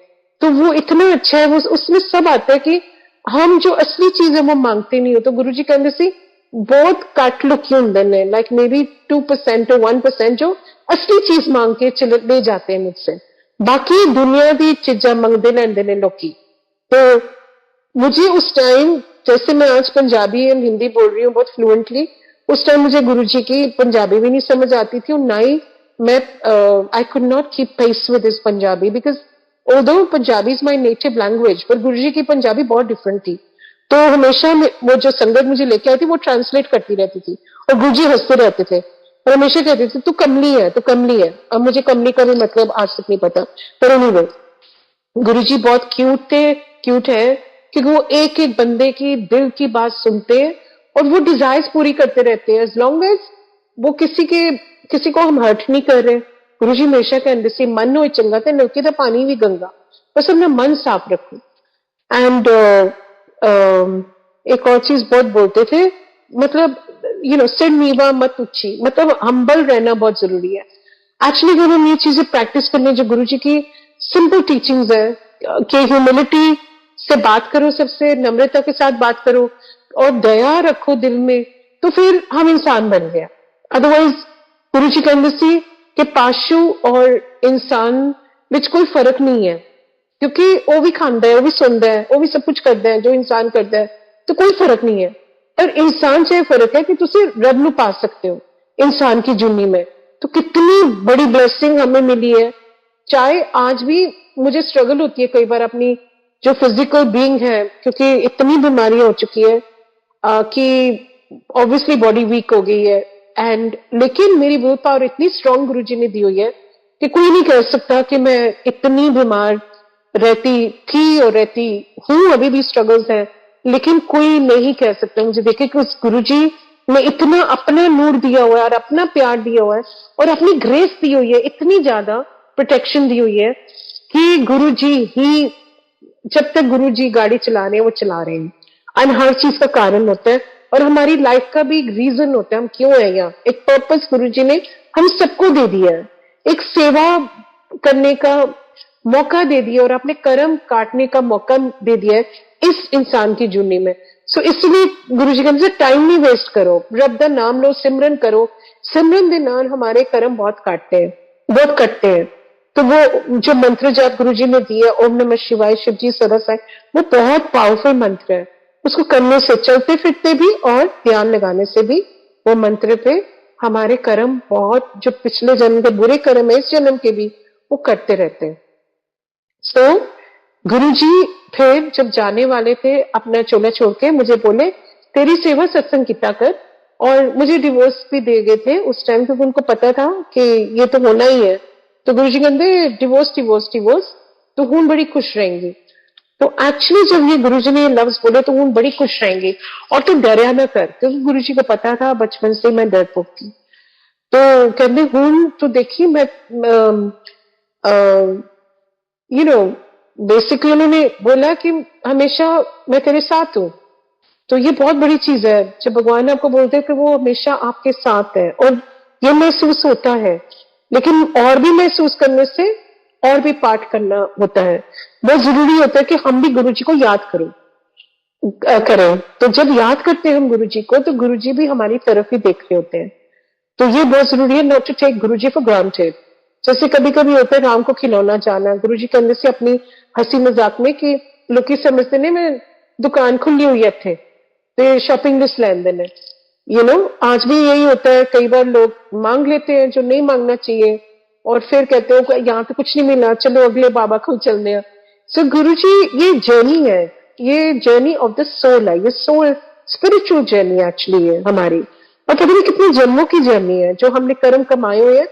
तो वो इतना अच्छा है, वो उसमें सब आता है कि हम जो असली चीज है वो मांगते नहीं हो। तो गुरुजी कहते सी बहुत घट लुके होंगे ने, लाइक मे बी 2% और 1% जो असली चीज मांग के चले ले जाते हैं मुझसे, बाकी दुनिया की चीजा मंगते लेंदे ने लोकी। तो मुझे उस टाइम, जैसे मैं आज पंजाबी एंड हिंदी बोल रही हूँ बहुत फ्लुएंटली, उस टाइम मुझे गुरुजी की पंजाबी भी नहीं समझ आती थी, और ना ही मैं I could not keep pace with his Punjabi, because although Punjabi is my native language, पर गुरुजी की पंजाबी बहुत डिफरेंट थी। तो हमेशा वो जो संगत मुझे लेके आई थी वो ट्रांसलेट करती रहती थी, और गुरुजी हंसते रहते थे और हमेशा कहते थे तू कमली है, तू कमली है। अब मुझे कमली का भी मतलब आज तक नहीं पता, पर एनीवे गुरुजी बहुत क्यूट थे, क्यूट है, क्योंकि वो एक एक बंदे की दिल की बात सुनते हैं और वो डिजायर्स पूरी करते रहते हैं, एज लॉन्ग एज वो किसी को हम हर्ट नहीं कर रहे। गुरुजी हमेशा कहते सी मन हो चंगा ते नलके दा पानी भी गंगा, बस अपना मन साफ रखो। एंड एक और चीज बहुत बोलते थे, मतलब सिर नीवा मत ऊंची, मतलब हम्बल रहना बहुत जरूरी है। एक्चुअली जब हम ये चीजें प्रैक्टिस करने, जो गुरुजी की सिंपल टीचिंग्स है कि ह्यूमिलिटी से बात करो, सबसे नम्रता के साथ बात करो और दया रखो दिल में, तो फिर हम इंसान बन गया। अदरवाइज गुरुजी कहते सी कि पाशु और इंसान विच कोई फर्क नहीं है, क्योंकि वो भी खांदा है, वो भी सुनता है, वो भी सब कुछ करता है जो इंसान करता है, तो कोई फर्क नहीं है। पर इंसान से फर्क है कि तुम रब नू पा सकते हो इंसान की जुनी में। तो कितनी बड़ी ब्लेसिंग हमें मिली है। चाहे आज भी मुझे स्ट्रगल होती है कई बार अपनी जो फिजिकल बीइंग है, क्योंकि इतनी बीमारियां हो चुकी है कि ऑब्वियसली बॉडी वीक हो गई है, एंड लेकिन मेरी विल पावर इतनी स्ट्रांग गुरुजी ने दी हुई है कि कोई नहीं कह सकता कि मैं इतनी बीमार रहती थी और रहती हूं, अभी भी स्ट्रगल्स हैं, लेकिन कोई नहीं कह सकता मुझे देखे कि उस गुरुजी ने इतना अपना नूर दिया हुआ है और अपना प्यार दिया हुआ है और अपनी ग्रेस दी हुई है, इतनी ज्यादा प्रोटेक्शन दी हुई है कि गुरुजी ही, जब तक गुरुजी गाड़ी चला रहे हैं वो चला रहे हैं, एंड हर चीज का कारण होता है और हमारी लाइफ का भी एक रीजन होता है, हम क्यों है यहाँ, एक पर्पस गुरुजी ने हम सबको दे दिया है, एक सेवा करने का मौका दे दिया और अपने कर्म काटने का मौका दे दिया है इस इंसान की जूनी में। सो इसलिए गुरुजी कहते हैं टाइम नहीं वेस्ट करो, रब दा नाम लो, सिमरन करो, सिमरन दे नाल हमारे कर्म बहुत काटते हैं, बहुत कटते हैं। तो वो जो मंत्र जाप गुरुजी ने दिया, ओम नमः शिवाय, शिव जी सरस है, वो बहुत पावरफुल मंत्र है। उसको करने से, चलते फिरते भी और ध्यान लगाने से भी वो मंत्र पे हमारे कर्म बहुत, जो पिछले जन्म के बुरे कर्म है इस जन्म के भी, वो करते रहते हैं। सो गुरुजी फिर जब जाने वाले थे अपना चोला छोड़ के, मुझे बोले तेरी सेवा सत्संग कितना कर, और मुझे डिवोर्स भी दे गए थे उस टाइम, क्योंकि उनको पता था कि ये तो होना ही है। तो गुरुजी कहते डिवोर्स डिवोर्स डिवोर्स, तो हूं बड़ी खुश रहेंगी। तो एक्चुअली जब ये गुरुजी ने लफ्ज बोले तो हूं बड़ी खुश रहेंगी, और तो डरिया ना कर, क्योंकि गुरुजी को पता था बचपन से मैं डरपोक थी। तो कहते हूं तो देखी मैं बेसिकली उन्होंने बोला कि हमेशा मैं तेरे साथ हूं। तो ये बहुत बड़ी चीज है जब भगवान आपको बोलते हैं कि वो हमेशा आपके साथ है, और ये महसूस होता है, लेकिन और भी महसूस करने से और भी पाठ करना होता है। बहुत जरूरी होता है कि हम भी गुरु जी को याद करें। तो जब याद करते हैं हम गुरु जी को, तो गुरु जी भी हमारी तरफ ही देख रहे होते हैं। तो ये बहुत जरूरी है, not to take Guru ji for granted. जैसे कभी कभी होता है राम को खिलौना जाना, गुरु जी कहने से अपनी हंसी मजाक में कि लोग समझते ने मैं दुकान खुली हुई है थे तो शॉपिंग लिस्ट लेन देने, आज भी यही होता है। कई बार लोग मांग लेते हैं जो नहीं मांगना चाहिए, और फिर कहते हो यहाँ तो कुछ नहीं मिला, चलो अगले बाबा को चलने हैं। सो गुरु जी ये जर्नी है, ये जर्नी ऑफ द सोल है, ये सोल स्पिरिचुअल जर्नी एक्चुअली है हमारी, और पता नहीं कितने जन्मों की जर्नी है जो हमने कर्म कमाए हुए हैं।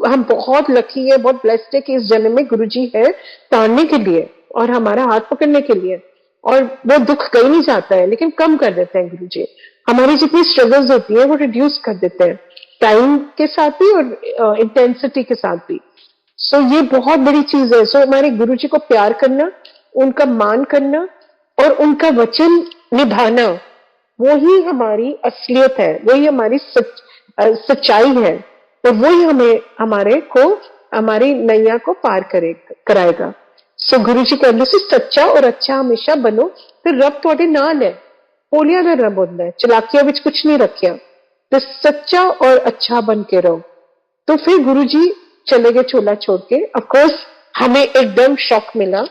हम बहुत लकी है, बहुत ब्लेस्ड है कि इस जन्म में गुरुजी है तारने के लिए और हमारा हाथ पकड़ने के लिए, और वो दुख कहीं नहीं जाता है, लेकिन कम कर देते हैं गुरुजी। हमारी जितनी स्ट्रगल्स होती है वो रिड्यूस कर देते हैं, टाइम के साथ भी और इंटेंसिटी के साथ भी। सो ये बहुत बड़ी चीज है। सो हमारे गुरुजी को प्यार करना, उनका मान करना और उनका वचन निभाना, वो ही हमारी असलियत है, वही हमारी सच्चाई है, और वही हमारी नैया को पार कराएगा। सो गुरु जी कहते से सच्चा और अच्छा हमेशा बनो, फिर रब थोड़े नाल है। पोलिया का रब होता है, चलाकिया विच कुछ नहीं रखिया, तो सच्चा और अच्छा बन के रहो। तो फिर गुरु जी चले गए चोला छोड़ के। ऑफकोर्स हमें एकदम शॉक मिला,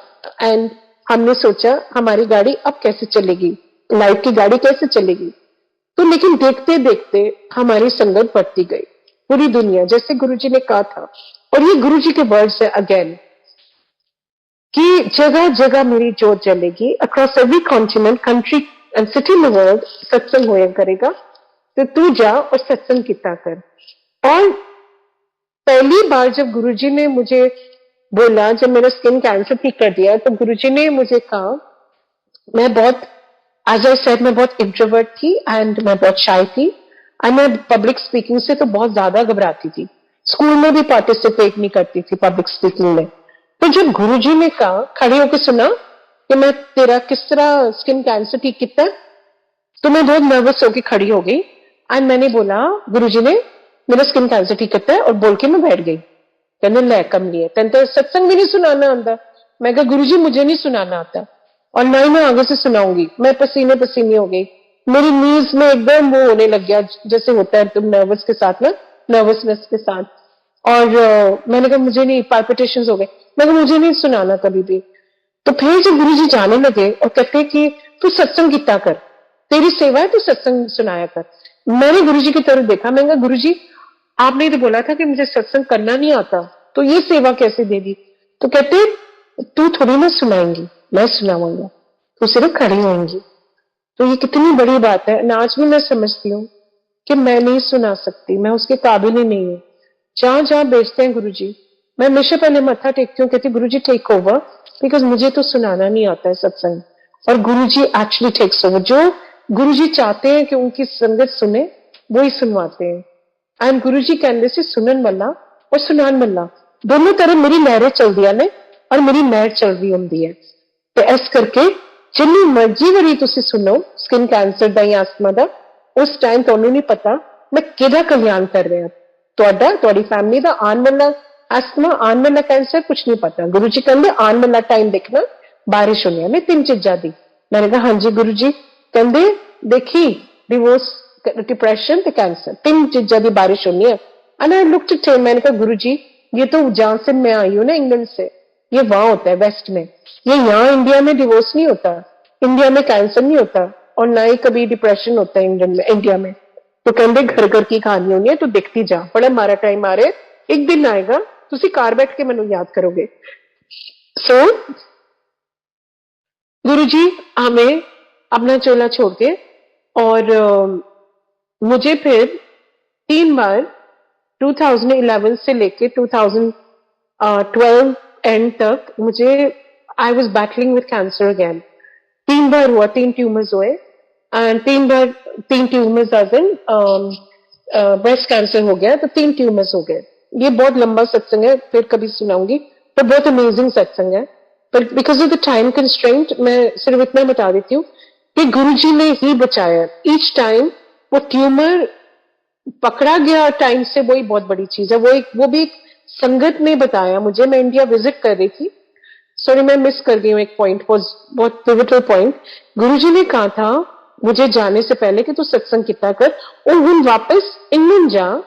एंड हमने सोचा हमारी गाड़ी अब कैसे चलेगी, लाइफ की गाड़ी कैसे चलेगी। तो लेकिन देखते देखते हमारी संगत बढ़ती गई, पूरी दुनिया, जैसे गुरुजी ने कहा था, और ये गुरुजी के वर्ड्स है अगेन, कि जगह जगह मेरी जोत जलेगी, across every continent, country and city in the world satsang होया करेगा, तो तू जा और सत्संग किया कर। और पहली बार जब गुरुजी ने मुझे बोला, जब मेरा स्किन कैंसर ठीक कर दिया, तो गुरुजी ने मुझे कहा, मैं बहुत, एज आई सेड, मैं बहुत इंट्रोवर्ट थी एंड मैं बहुत शाय थी, एंड मैं पब्लिक स्पीकिंग से तो बहुत ज्यादा घबराती थी, स्कूल में भी पार्टिसिपेट नहीं करती थी पब्लिक स्पीकिंग में। तो जब गुरुजी ने कहा, खड़े होकर सुना कि मैं तेरा किस तरह स्किन कैंसर ठीक किया, तो मैं बहुत नर्वस होकर खड़ी हो गई एंड मैंने बोला, गुरुजी ने मेरा स्किन कैंसर ठीक किया है, और बोल के मैं बैठ गई। कहने लै कमली है, तेन तो सत्संग भी नहीं सुनाना आता। मैं कहा गुरुजी मुझे नहीं सुनाना आता, और ना ही मैं आगे से सुनाऊंगी। मैं पसीने पसीने हो गई, मेरी नीज में एकदम वो होने लग गया, जैसे होता है तुम नर्वस के साथ ना, नर्वसनेस के साथ। और मैंने कहा मुझे नहीं, पाल्पिटेशंस हो गए। मैं कहा मुझे नहीं सुनाना कभी भी। तो फिर जब गुरुजी जाने लगे और कहते कि तू सत्संग कितना कर, तेरी सेवा है, तू सत्संग सुनाया कर। मैंने गुरुजी की तरफ देखा, मैंने कहा गुरुजी आपने तो बोला था कि मुझे सत्संग करना नहीं आता, तो ये सेवा कैसे दे दी? तो कहते तू थोड़ी ना सुनाएंगी, मैं सुनाऊंगा, तू सिर्फ खड़ी होंगी। तो ये कितनी बड़ी बात है। आज भी मैं समझती हूँ कि मैं नहीं सुना सकती, मैं उसके काबिल ही नहीं हूँ। जहां जहां बेचते हैं गुरुजी, मैं हमेशा पहले मत्था टेकती हूँ, कहती गुरुजी टेक ओवर, बिकॉज मुझे तो सुनाना नहीं आता है सत्संग, और गुरुजी एक्चुअली टेक्स ओवर। जो गुरुजी चाहते हैं कि उनकी संगत सुने, वो ही सुनवाते हैं। एंड गुरुजी कहते से सुनन वाला और सुनान वाला दोनों तरह मेरी लहरें चल दिया ने, और मेरी लहर चल रही होंगी है। तो इस करके जिन्नी मर्जी वारी तुसी सुनो स्किन कैंसर दा या अस्थमा दा, उस टाइम तुहानू नहीं पता मैं किहदा कल्याण कर रहा, तुहाडा, तुहाडी फैमिली दा आने वाला अस्थमा, आने वाला कैंसर, कुछ नहीं पता। गुरुजी कहंदे आने वाला टाइम देखना, बारिश होनी है 3 चीजां दी। मैंने कहा हाँ जी गुरुजी। कहंदे देखी, डिवोर्स, डिप्रेशन ते कैंसर, 3 चीजां दी बारिश होनी है। And I looked at him, मैंने कहा गुरुजी ये तो जहां से मैं आई हूं ना, इंग्लैंड से, ये वहां होता है वेस्ट में, ये यहाँ इंडिया में डिवोर्स नहीं होता, इंडिया में कैंसर नहीं होता, और ना ही कभी डिप्रेशन होता है इंडियन में, इंडिया में। तो कहते घर घर की कहानी होनी है, तो देखती जा, बड़ा मारा टाइम आ रहा है, एक दिन आएगा तुसी कार बैठ के मैनू याद करोगे। सो गुरुजी हमें अपना चोला छोड़ के, और मुझे फिर 3 बार 2011 से लेके 2012 एंड तक मुझे, I was battling with cancer again. 3 बार हुआ, 3 ट्यूमर्स हुए, एंड 3 बार 3 ट्यूमर्स ब्रेस्ट कैंसर हो गया, तो 3 ट्यूमर्स हो गए। ये बहुत लंबा सत्संग है, फिर कभी सुनाऊंगी, तो बहुत अमेजिंग सत्संग है। पर because of the time constraint मैं सिर्फ इतना बता देती हूँ कि गुरुजी ने ही बचाया। ईच टाइम वो ट्यूमर पकड़ा गया टाइम से, वही बहुत बड़ी चीज है। वो भी एक संगत ने बताया मुझे, मैं इंडिया विजिट कर रही थी, सॉरी मैं मिस कर गई हूँ एक पॉइंट, बहुत पिवटल पॉइंट। गुरुजी ने कहा था मुझे जाने से पहले कि तू सत्संग कितना कर, और हम वापस इंग्लैंड जा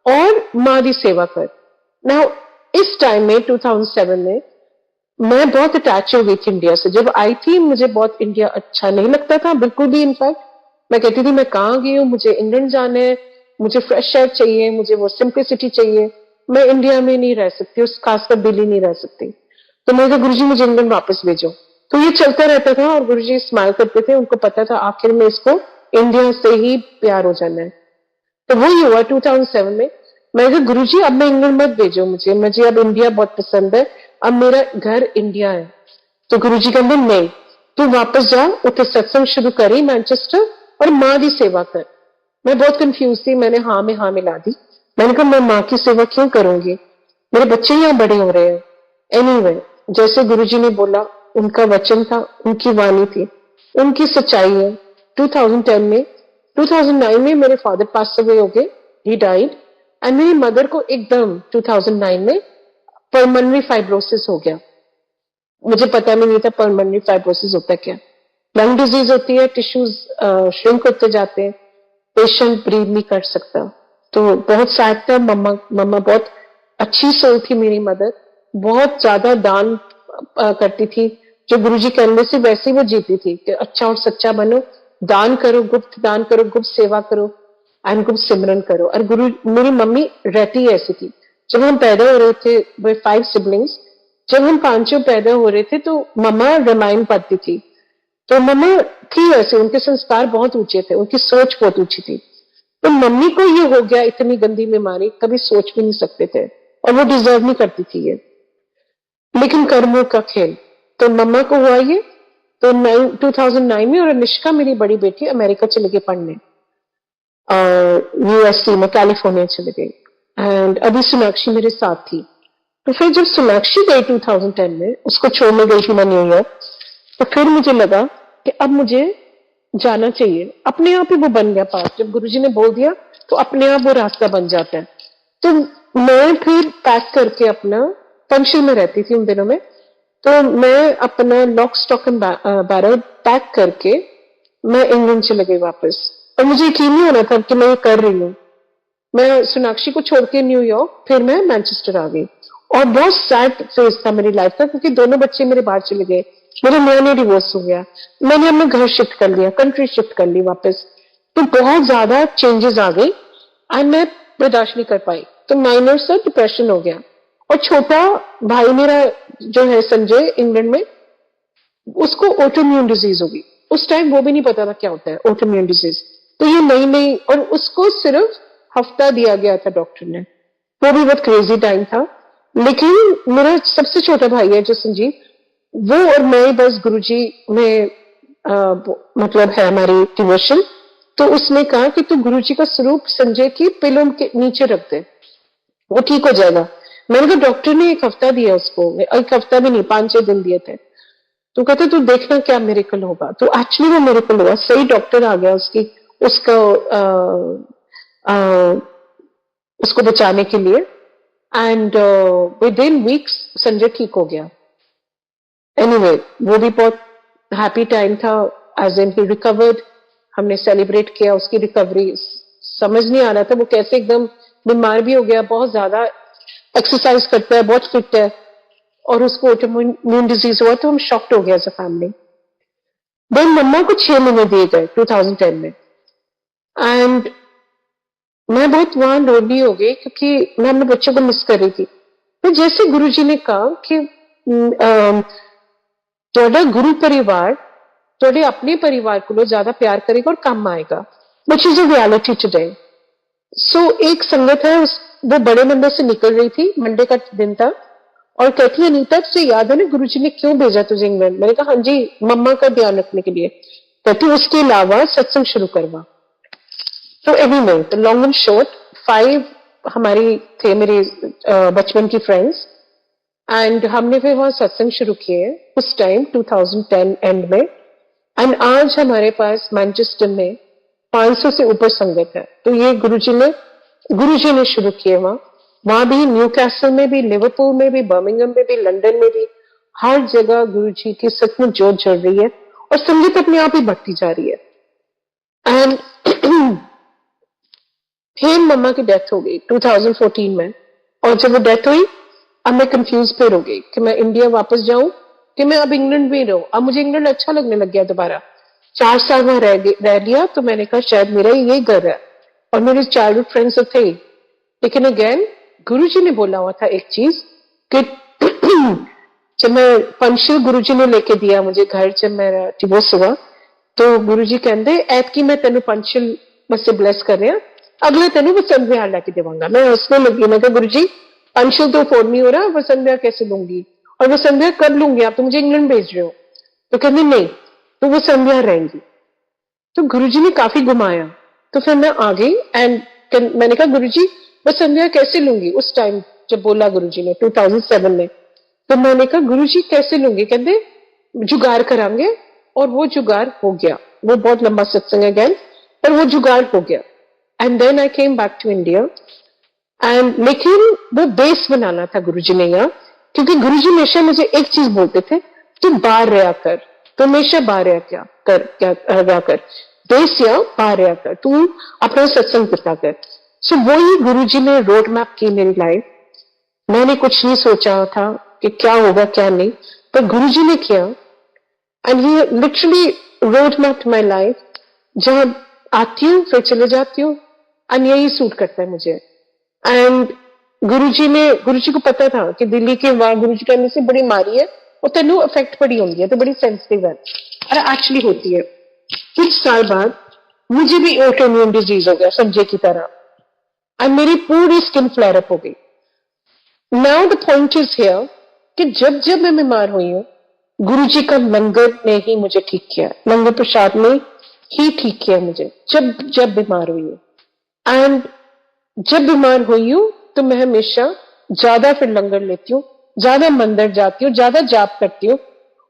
और मां की सेवा कर। नाउ इस टाइम में 2007 में मैं बहुत अटैच हो गई थी इंडिया से। जब आई थी मुझे बहुत इंडिया अच्छा नहीं लगता था, बिल्कुल भी। इनफैक्ट मैं कहती थी मैं कहाँ गई हूँ, मुझे इंग्लैंड जाना है, मुझे फ्रेश एयर चाहिए, मुझे वो सिंप्लिसिटी चाहिए, मैं इंडिया में नहीं रह सकती, उस खासकर दिल्ली नहीं रह सकती। तो मैंने कहा गुरुजी मुझे इंग्लैंड वापस भेजो। तो ये चलता रहता था, और गुरुजी स्माइल करते थे, उनको पता था आखिर में इसको इंडिया से ही प्यार हो जाना है। तो वही हुआ 2007 में। मैं कहा गुरुजी अब मैं इंग्लैंड मत भेजो मुझे, मुझे अब इंडिया बहुत पसंद है, अब मेरा घर इंडिया है। तो गुरुजी कहते नहीं, तू वापस जा, उसे सत्संग शुरू करी मैनचेस्टर, और मां की सेवा कर। मैं बहुत कंफ्यूज थी, मैंने हाँ में हाँ मिला दी। मैंने कहा मैं मां की सेवा क्यों करूंगी, मेरे बच्चे यहाँ बड़े हो रहे हैं। एनीवे, जैसे गुरुजी ने बोला, उनका वचन था, उनकी वाणी थी, उनकी सच्चाई है। 2010 में 2009 में मेरे फादर पास अवे हो गए, ही डाइड, एंड मेरी मदर को एकदम 2009 में पल्मोनरी फाइब्रोसिस हो गया। मुझे पता भी नहीं था पल्मोनरी फाइब्रोसिस होता क्या। लंग डिजीज होती है, टिश्यूज श्रिंक होते जाते हैं, पेशेंट ब्रीथ नहीं कर सकता। तो बहुत सैड था। मम्मा बहुत अच्छी सोल थी मेरी मदर, बहुत ज्यादा दान करती थी, जो गुरुजी कहने से वैसे ही वो जीती थी कि अच्छा और सच्चा बनो, दान करो, गुप्त सेवा करो एंड गुप्त सिमरन करो। और गुरु, मेरी मम्मी रहती ऐसी थी। जब हम पैदा हो रहे थे, वे 5 सिबलिंग्स, जब हम पांचों पैदा हो रहे थे तो मम्मा रामायण पढ़ती थी। तो मम्मा थी ऐसे, उनके संस्कार बहुत ऊंचे थे, उनकी सोच बहुत ऊंची थी। तो मम्मी को ये हो गया, इतनी गंदी बीमारी, कभी सोच भी नहीं सकते थे, और वो डिजर्व नहीं करती थी ये, लेकिन कर्मों का खेल। तो मम्मा को हुआ ये, तो 2009 में, और अनुष्का मेरी बड़ी बेटी अमेरिका चले गई पढ़ने, यूएससी में, कैलिफोर्निया चले गई। एंड अभी सोनाक्षी मेरे साथ थी। तो फिर जब सोनाक्षी गई 2010 में, उसको छोड़ने गई थी मैं न्यूयॉर्क, तो फिर मुझे लगा कि अब मुझे जाना चाहिए। अपने आप ही वो बन गया पास, जब गुरुजी ने बोल दिया तो अपने आप वो रास्ता बन जाता है। तो मैं फिर पैक करके अपना, पंचशील में रहती थी उन दिनों में, तो मैं अपना lock stock and barrel pack करके मैं इंग्लैंड चले गई वापस। और मुझे यकीन नहीं होना था कि मैं ये कर रही हूँ। मैं सोनाक्षी को छोड़ के न्यूयॉर्क, फिर मैं मैनचेस्टर आ गई, और बहुत सैड फेज था मेरी लाइफ का, क्योंकि दोनों बच्चे मेरे बाहर चले गए, मेरा नया डिवोर्स हो गया, मैंने अपना घर शिफ्ट कर लिया, कंट्री शिफ्ट कर ली वापस। तो बहुत ज्यादा चेंजेस आ गई एंड मैं बर्दाश्त नहीं कर पाई, तो माइनर सा डिप्रेशन हो गया। और छोटा भाई मेरा जो है संजय, इंग्लैंड में, उसको ऑटोइम्यून डिजीज होगी। उस टाइम वो भी नहीं पता था क्या होता है ऑटोइम्यून डिजीज, तो ये नई नई, और उसको सिर्फ हफ्ता दिया गया था डॉक्टर ने, वो भी बहुत क्रेजी टाइम था। लेकिन मेरा सबसे छोटा भाई है जो संजीव, वो और मैं बस गुरुजी में मतलब है हमारी डिवोशन। तो उसने कहा कि तू गुरुजी का स्वरूप संजय की पिलों के नीचे रख दे, वो ठीक हो जाएगा। मैंने कहा डॉक्टर ने 1 हफ्ता दिया उसको, 1 हफ्ता भी नहीं, 5-6 दिन दिए थे। तो कहते तू देखना क्या मेरेकल होगा। तो एक्चुअली वो मेरेकल हुआ, सही डॉक्टर आ गया उसका उसको बचाने के लिए। And with in weeks Sanjay ठीक हो गया। एनीवे, वो भी बहुत हैप्पी टाइम था, एज इन ही रिकवर्ड। हमने सेलिब्रेट किया उसकी रिकवरी। समझ नहीं आ रहा था वो कैसे एकदम बीमार भी हो गया, बहुत ज्यादा एक्सरसाइज करता है, बहुत फिट है, और उसको ऑटोइम्यून डिजीज हुआ, तो हम शॉक्ड हो गया एज अ फैमिली। देन मम्मा को 6 महीने दिए गए 2010 में, एंड मैं बहुत वहां लोनली हो गई, क्योंकि मैं अपने बच्चों को मिस कर रही थी। तो जैसे गुरुजी ने कहा कि थोड़ा गुरु परिवार थोड़े अपने परिवार को ज्यादा प्यार करेगा और काम आएगा, which is a reality today. So एक संगत है, वो बड़े मंदिर से निकल रही थी, मंडे का दिन था, और कहती है अनीता तुझे याद है ना गुरुजी ने क्यों भेजा तुझे इंग्लैंड। मैंने कहा हाँ जी, मम्मा का ध्यान रखने के लिए। कहती उसके अलावा सत्संग शुरू करवा। तो anyway, the long and short, 5 हमारी थे मेरे बचपन की फ्रेंड्स, एंड हमने फिर वहां सत्संग शुरू किए उस टाइम 2010 एंड में। एंड आज हमारे पास मैनचेस्टर में 500 से ऊपर संगत है। तो ये गुरुजी ने शुरू किए वहां भी, न्यू कैसल में भी, लिवरपूल में भी, बर्मिंघम में भी, लंदन में भी, हर जगह गुरुजी की सचमुच जोत जल रही है, और संगत अपने आप ही बढ़ती जा रही है। एंड फिर मम्मा की डेथ हो गई 2014 में, और जब वो डेथ हुई, अब मैं कंफ्यूज फिर हो गई कि मैं इंडिया वापस जाऊं कि मैं अब इंग्लैंड में रहूं। अब मुझे इंग्लैंड अच्छा लगने लग गया दोबारा। 4 साल वहां रह लिया, तो मैंने कहा शायद मेरा ये घर है, और मेरे चाइल्डहुड फ्रेंड्स तो थे ही। लेकिन अगेन गुरुजी ने बोला हुआ था एक चीज कि जब मैं पंचशील, गुरुजी ने लेके दिया मुझे घर, जब मेरा डिवोर्स हुआ, तो गुरुजी कहते ऐतकी मैं तेन पंचशील बस ब्लेस कर रहा, अगले तेन वसंत विहार लैके देवांगा। मैं हंसने लगी, मैं कहा गुरुजी पंचशील तो अफोर्ड नहीं हो रहा, वसंत विहार कैसे लूंगी, और वसंत विहार कब लूंगी, आप तो मुझे इंग्लैंड भेज रहे हो। तो कहते नहीं, तो वो वसंत विहार रहेंगी। तो गुरुजी ने काफी घुमाया, तो फिर मैं आ गई। एंड मैंने कहा गुरुजी मैं संध्या कैसे लूंगी, उस टाइम जब बोला गुरुजी ने 2007 में, तो मैंने कहा गुरुजी कैसे लूंगी, कहते जुगाड़ करांगे, और वो जुगाड़ हो गया। वो बहुत लंबा सत्संग है अगेन, पर वो जुगाड़ हो गया। And then I came back to India, and लेकिन वो बेस बनाना था गुरुजी ने यहाँ, क्योंकि गुरुजी हमेशा मुझे एक चीज बोलते थे, तू बाहर रहा कर, तो हमेशा बाहर रहा कर, देश या बाहर रहा कर, तू अपना सत्संग करता कर। सो वही गुरुजी ने रोड मैप की मेरी लाइफ। मैंने कुछ नहीं सोचा था कि क्या होगा क्या नहीं, पर गुरुजी ने किया, and he literally road map my life. जहां आती हूँ फिर चले जाती हूँ, एंड यही सूट करता है मुझे। एंड गुरुजी को पता था कि दिल्ली के वहां गुरुजी कहने से बड़ी मारी है और तेनू इफेक्ट पड़ी होंगी है, तो बड़ी सेंसिटिव है और एक्चुअली होती है। कुछ साल बाद मुझे भी ऑटोइम्यून डिजीज हो गया संजय की तरह, और मेरी पूरी स्किन फ्लेयर अप हो गई। Now the point is here कि जब जब मैं बीमार हुई हूँ, गुरुजी का लंगर ने ही मुझे ठीक किया, लंगर प्रसाद ने ही ठीक किया मुझे, जब जब बीमार हुई हूँ। एंड जब बीमार हुई हूँ तो मैं हमेशा ज्यादा फिर लंगर लेती हूँ, ज्यादा मंदिर जाती हूँ, ज्यादा जाप करती हूँ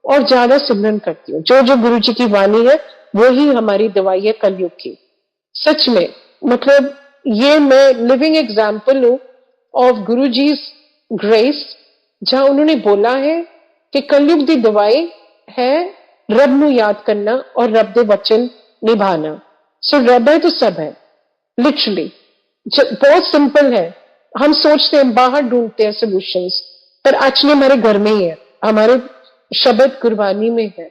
और ज्यादा सिमरन करती हूँ। जो जो गुरु जी की वाणी है वो ही हमारी दवाई है कलयुग की। सच में, मतलब ये मैं लिविंग एग्जाम्पल हूं ऑफ गुरु जी ग्रेस, जहां उन्होंने बोला है कि कलयुग की दवाई है रब ਨੂੰ याद करना और रब के वचन निभाना। सो रब है तो सब है, लिटरली। बहुत सिंपल है। हम सोचते हैं बाहर ढूंढते हैं सॉल्यूशंस, पर एक्चुअली हमारे घर में ही है, हमारे शब्द गुरबानी में है।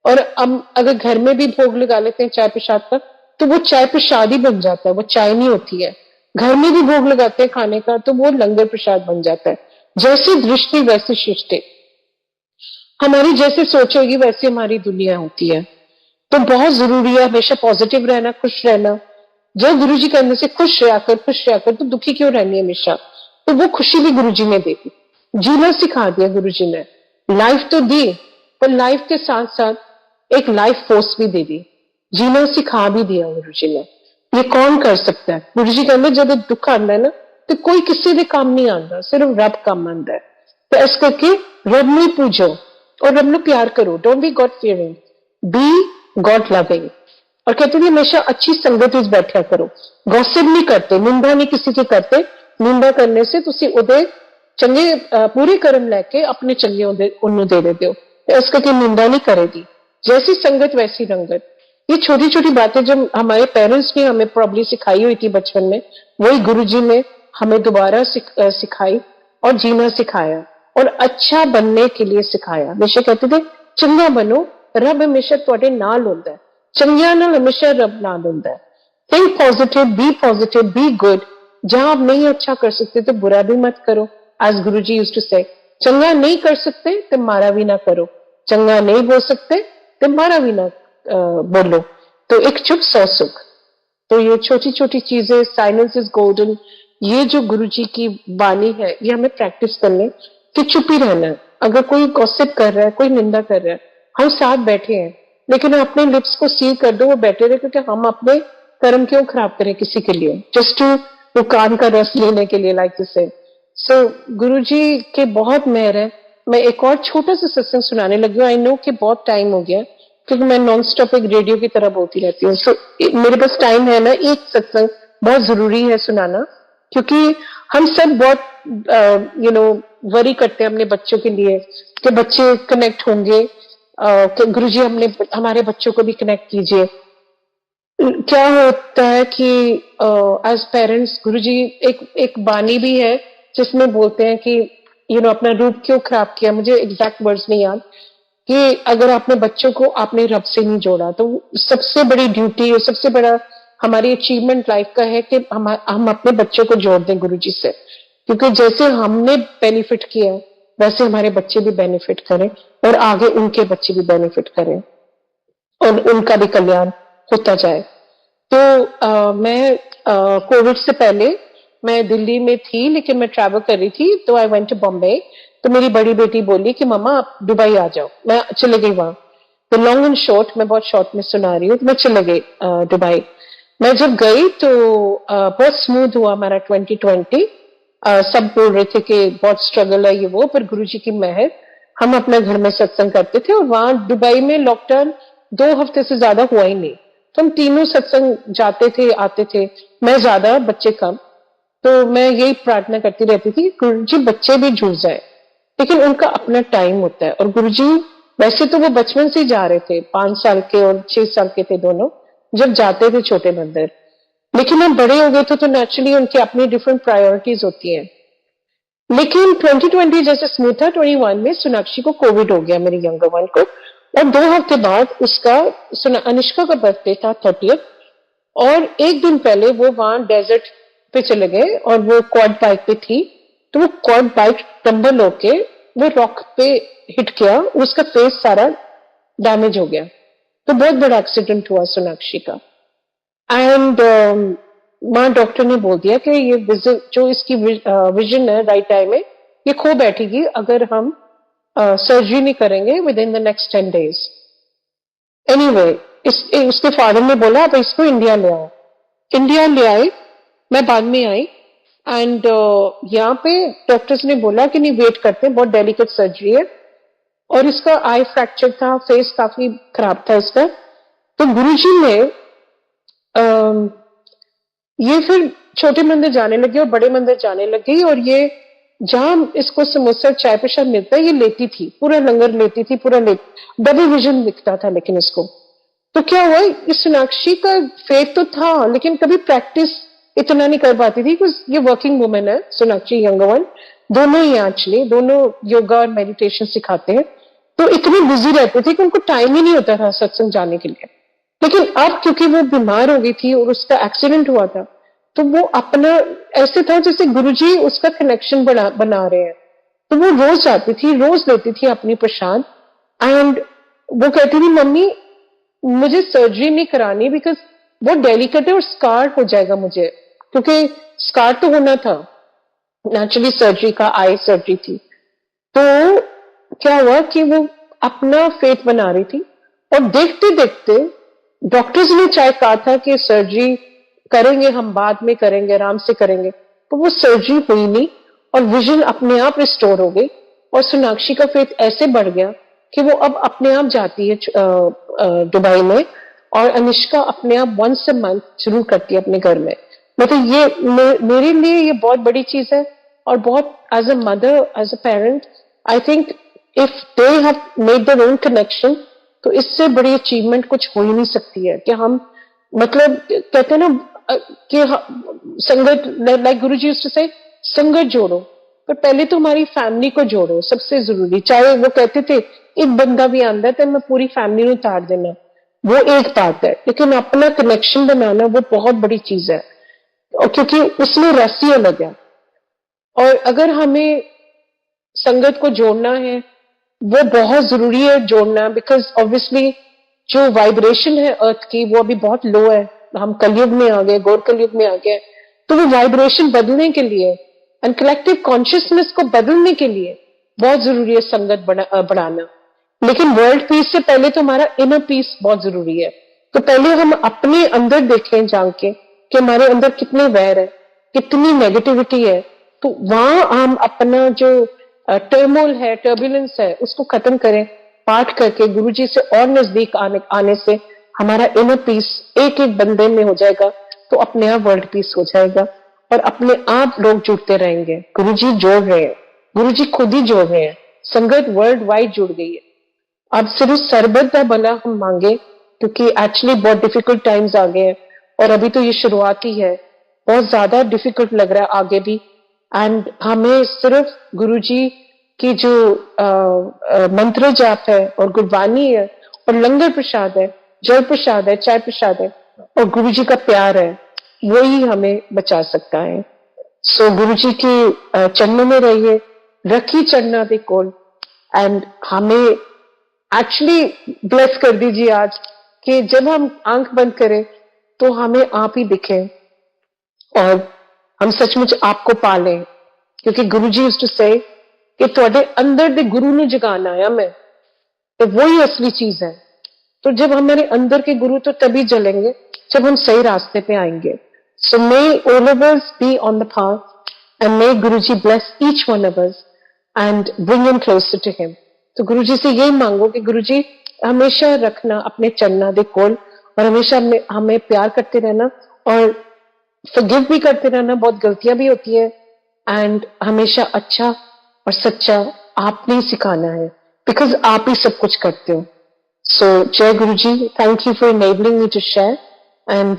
और हम अगर घर में भी भोग लगा लेते हैं चाय प्रसाद का, तो वो चाय प्रसाद ही बन जाता है, वो चाय नहीं होती है। घर में भी भोग लगाते हैं खाने का, तो वो लंगर प्रसाद बन जाता है। जैसी दृष्टि वैसी सृष्टि, हमारी जैसे सोच होगी वैसी हमारी दुनिया होती है। तो बहुत जरूरी है हमेशा पॉजिटिव रहना, खुश रहना। जब गुरु जी कहने से खुश रहा कर, तो दुखी क्यों रहनी हमेशा? तो वो खुशी भी गुरु जी ने दी थी, जीना सिखा दिया गुरु जी ने। लाइफ तो दी, पर लाइफ के साथ साथ एक लाइफ फोर्स भी दे दी, जीना सिखा भी दिया गुरु जी ने। ये कौन कर सकता है? गुरु जी कहते जब दुख आता है ना, तो कोई किसी के काम नहीं आता, सिर्फ रब काम आता है। तो इस करके रब में पूजो और रब में प्यार करो। Don't be God fearing, be God loving. और कहते हैं हमेशा अच्छी संगत में बैठा करो, गॉसिप नहीं करते, निंदा नहीं किसी की करते। निंदा करने से तुसी उदे चंगे पूरे कर्म लेके अपने चंगे उन्हें दे देते हो। तो इस करके निंदा नहीं करेगी। जैसी संगत वैसी रंगत। ये छोटी छोटी बातें जो हमारे पेरेंट्स ने हमें प्रॉब्ली सिखाई हुई थी बचपन में, वही गुरु जी ने हमें दोबारा सिखाई और जीना सिखाया और अच्छा बनने के लिए सिखाया। हमेशा कहते थे चंगा बनो, रब हमेशा तुहाडे नाल होंदा है, चंगियां नाल हमेशा रब नाल होंदा है। Think positive, be good. जहां आप नहीं अच्छा कर सकते तो बुरा भी मत करो। As Guru ji used to से, चंगा नहीं कर सकते तो मारा भी ना करो, चंगा नहीं बोल सकते तो मारा भी ना बोलो। तो एक चुप सौ सुख। तो ये छोटी छोटी चीजें, साइलेंस इज गोल्डन, ये जो गुरु जी की वाणी है, ये हमें प्रैक्टिस करने कि चुप ही रहना है। अगर कोई गॉसिप कर रहा है, कोई निंदा कर रहा है, हम साथ बैठे हैं, लेकिन अपने लिप्स को सील कर दो, वो बैठे रहे, क्योंकि हम अपने कर्म क्यों खराब करें किसी के लिए, जस्ट टू वो कान का रस लेने के लिए, लाइक टू से। सो गुरु जी के बहुत मेहर है। मैं एक और छोटा सा सत्संग सुनाने लगी हूँ। आई नो कि बहुत टाइम हो गया, क्योंकि मैं नॉन स्टॉप एक रेडियो की तरह बोलती रहती हूँ। सो मेरे पास टाइम है ना, एक सत्संग बहुत जरूरी है सुनाना, क्योंकि हम सब बहुत वरी करते हैं अपने बच्चों के लिए कि बच्चे कनेक्ट होंगे। गुरु जी हमारे बच्चों को भी कनेक्ट कीजिए। क्या होता है कि एज पेरेंट्स गुरु जी एक बानी भी है जिसमें बोलते हैं कि अपना रूप क्यों खराब किया, मुझे एग्जैक्ट वर्ड्स नहीं याद, कि अगर आपने बच्चों को आपने रब से नहीं जोड़ा, तो सबसे बड़ी ड्यूटी और सबसे बड़ा हमारी अचीवमेंट लाइफ का है कि हम अपने बच्चों को जोड़ दें गुरु जी से। क्योंकि जैसे हमने बेनिफिट किया वैसे हमारे बच्चे भी बेनिफिट करें और आगे उनके बच्चे भी बेनिफिट करें और उनका भी कल्याण होता जाए। तो मैं कोविड से पहले मैं दिल्ली में थी, लेकिन मैं ट्रैवल कर रही थी, तो आई वेंट टू बॉम्बे। तो मेरी बड़ी बेटी बोली कि मम्मा आप दुबई आ जाओ। मैं चले गई वहां। तो लॉन्ग एंड शॉर्ट, मैं बहुत शॉर्ट में सुना रही हूँ, तो मैं चले गई दुबई। मैं जब गई तो बहुत स्मूथ हुआ हमारा 2020। सब बोल रहे थे कि बहुत स्ट्रगल है ये वो, पर गुरु जी की मेहर, हम अपने घर में सत्संग करते थे। और वहां दुबई में लॉकडाउन 2 हफ्ते से ज्यादा हुआ ही नहीं, तो हम तीनों सत्संग जाते थे आते थे, मैं ज्यादा बच्चे कम। तो मैं यही प्रार्थना करती रहती थी कि गुरु जी बच्चे भी जुड़ जाए, लेकिन उनका अपना टाइम होता है। और गुरु जी वैसे तो वो बचपन से जा रहे थे, 5 साल के और 6 साल के थे दोनों जब जाते थे छोटे मंदिर, लेकिन हम बड़े हो गए थे तो नेचुरली उनकी अपनी डिफरेंट प्रायोरिटीज होती है। लेकिन 2020 जैसे स्मूथ था, 21 में सोनाक्षी को कोविड हो गया, मेरी यंगर वन को। और 2 हफ्ते बाद उसका अनुष्का का बर्थडे था 30th, और एक दिन पहले वो वहां डेजर्ट पे चले गए और वो क्वाड बाइक पे थी, तो वो क्वाड बाइक टम्बल होके वो रॉक पे हिट किया, उसका फेस सारा डैमेज हो गया। तो बहुत बड़ा एक्सीडेंट हुआ सोनाक्षी का। एंड वहां डॉक्टर ने बोल दिया कि ये जो इसकी विजन है राइट आई में, ये खो बैठेगी अगर हम सर्जरी नहीं करेंगे with in the next 10 days। Anyway, उसके फादर ने बोला अब इसको इंडिया ले आओ। इंडिया ले आए, मैं बाद में आई। एंड यहाँ पे डॉक्टर्स ने बोला कि नहीं, वेट करते हैं, बहुत डेलिकेट सर्जरी है, और इसका आई फ्रैक्चर था, फेस काफी खराब था इसका। तो गुरुजी ने ये फिर छोटे मंदिर जाने लगे और बड़े मंदिर जाने लगी, और ये जहां इसको समोसा चाय प्रसाद मिलता है ये लेती थी, पूरा लंगर लेती थी, पूरा डबल विजन दिखता था लेकिन इसको। तो क्या हुआ, इस सोनाक्षी का फेथ तो था लेकिन कभी प्रैक्टिस इतना नहीं कर पाती थी, ये वर्किंग वुमेन है सोनाक्षी, यंगर वन, दोनों ही एक्चुअली दोनों योगा और मेडिटेशन सिखाते हैं। तो इतनी बिजी रहते थे कि उनको टाइम ही नहीं होता था सत्संग जाने के लिए। लेकिन अब क्योंकि वो बीमार हो गई थी और उसका एक्सीडेंट हुआ था, तो वो अपना ऐसे था जैसे गुरुजी उसका कनेक्शन बना रहे हैं। तो वो रोज आती थी, रोज लेती थी अपनी प्रसाद। एंड वो कहती थी मम्मी मुझे सर्जरी नहीं करानी, बिकॉज वो डेलिकेट है और स्कार हो जाएगा मुझे, क्योंकि स्कार तो होना था नेचुरली, सर्जरी का आई सर्जरी थी। तो क्या हुआ कि वो अपना फेथ बना रही थी, और देखते देखते डॉक्टर्स ने चाहे कहा था कि सर्जरी करेंगे हम, बाद में करेंगे, आराम से करेंगे, तो वो सर्जरी हुई नहीं और विजन अपने आप रिस्टोर हो गई। और सोनाक्षी का फेथ ऐसे बढ़ गया कि वो अब अपने आप जाती है दुबई में, और अनुष्का अपने आप वंस अ मंथ जरूर करती है अपने घर में। मतलब ये मेरे लिए ये बहुत बड़ी चीज है, और बहुत as a mother, as a parent, I think if they have made their own connection, तो इससे बड़ी अचीवमेंट कुछ हो ही नहीं सकती है। कि हम मतलब कहते हैं ना कि संगत, लाइक गुरु जी से संगत जोड़ो, पर पहले तो हमारी फैमिली को जोड़ो, सबसे जरूरी। चाहे वो कहते थे एक बंदा भी आंदा है तो मैं पूरी फैमिली में उतार देना, वो एक बात है, लेकिन अपना कनेक्शन बनाना वो बहुत बड़ी चीज है, और क्योंकि उसमें रस ही अलग है। और अगर हमें संगत को जोड़ना है, वो बहुत जरूरी है जोड़ना, बिकॉज ऑब्वियसली जो वाइब्रेशन है अर्थ की वो अभी बहुत लो है। हम कलयुग में आ गए, गौर कलयुग में आ गए, तो वो वाइब्रेशन बदलने के लिए एंड कलेक्टिव कॉन्शियसनेस को बदलने के लिए बहुत जरूरी है संगत बढ़ाना। लेकिन वर्ल्ड पीस से पहले तो हमारा इनर पीस बहुत जरूरी है। तो पहले हम अपने अंदर देखें जान के कि हमारे अंदर कितने वैर है, कितनी नेगेटिविटी है, तो वहां हम अपना जो टर्मोल है, टर्बुलेंस है, उसको खत्म करें पाठ करके। गुरुजी से और नजदीक आने से हमारा इनर पीस एक एक बंदे में हो जाएगा, तो अपने आप वर्ल्ड पीस हो जाएगा, और अपने आप लोग जुड़ते रहेंगे। गुरुजी जोड़ रहे हैं, गुरुजी खुद ही जोड़ रहे हैं, संगत वर्ल्ड वाइड जुड़ गई है। अब सिर्फ सरबत का भला हम मांगे, क्योंकि एक्चुअली बहुत डिफिकल्ट टाइम्स आ गए हैं, और अभी तो ये शुरुआत ही है, बहुत ज्यादा डिफिकल्ट लग रहा है आगे भी। एंड हमें सिर्फ गुरुजी की जो मंत्र जाप है और गुरबानी है और लंगर प्रसाद है, जल प्रसाद है, चाय प्रसाद है, और गुरुजी का प्यार है, वही हमें बचा सकता है। सो गुरुजी के चरणों में रहिए, रखी चरणा दे कोल, एंड हमें एक्चुअली ब्लेस कर दीजिए आज कि जब हम आंख बंद करें तो हमें आप ही दिखे, और हम सचमुच आपको पालें। क्योंकि गुरु जी यूज्ड टू से कि ਤੁਹਾਡੇ अंदर दे गुरु ਨੂੰ जगाना आया मैं, तो वही असली चीज है। तो जब हमारे अंदर के गुरु तो तभी जलेंगे जब हम सही रास्ते पे आएंगे। So may all of us be on the path, and may guru ji bless each one of us and bring him closer to him. तो गुरु जी से यही मांगो कि गुरु जी हमेशा रखना अपने चरणा दे कोल, और हमेशा हमें प्यार करते रहना, और फॉरगिव भी करते रहना, बहुत गलतियां भी होती है, एंड हमेशा अच्छा और सच्चा आपने ही सिखाना है, बिकॉज आप ही सब कुछ करते हो। सो जय Guru ji, thank you for enabling me to share, and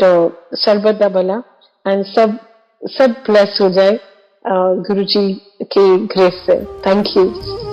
सर्वत दा भला, एंड सब ब्लेस हो जाए गुरु जी की ग्रेस से। Thank you.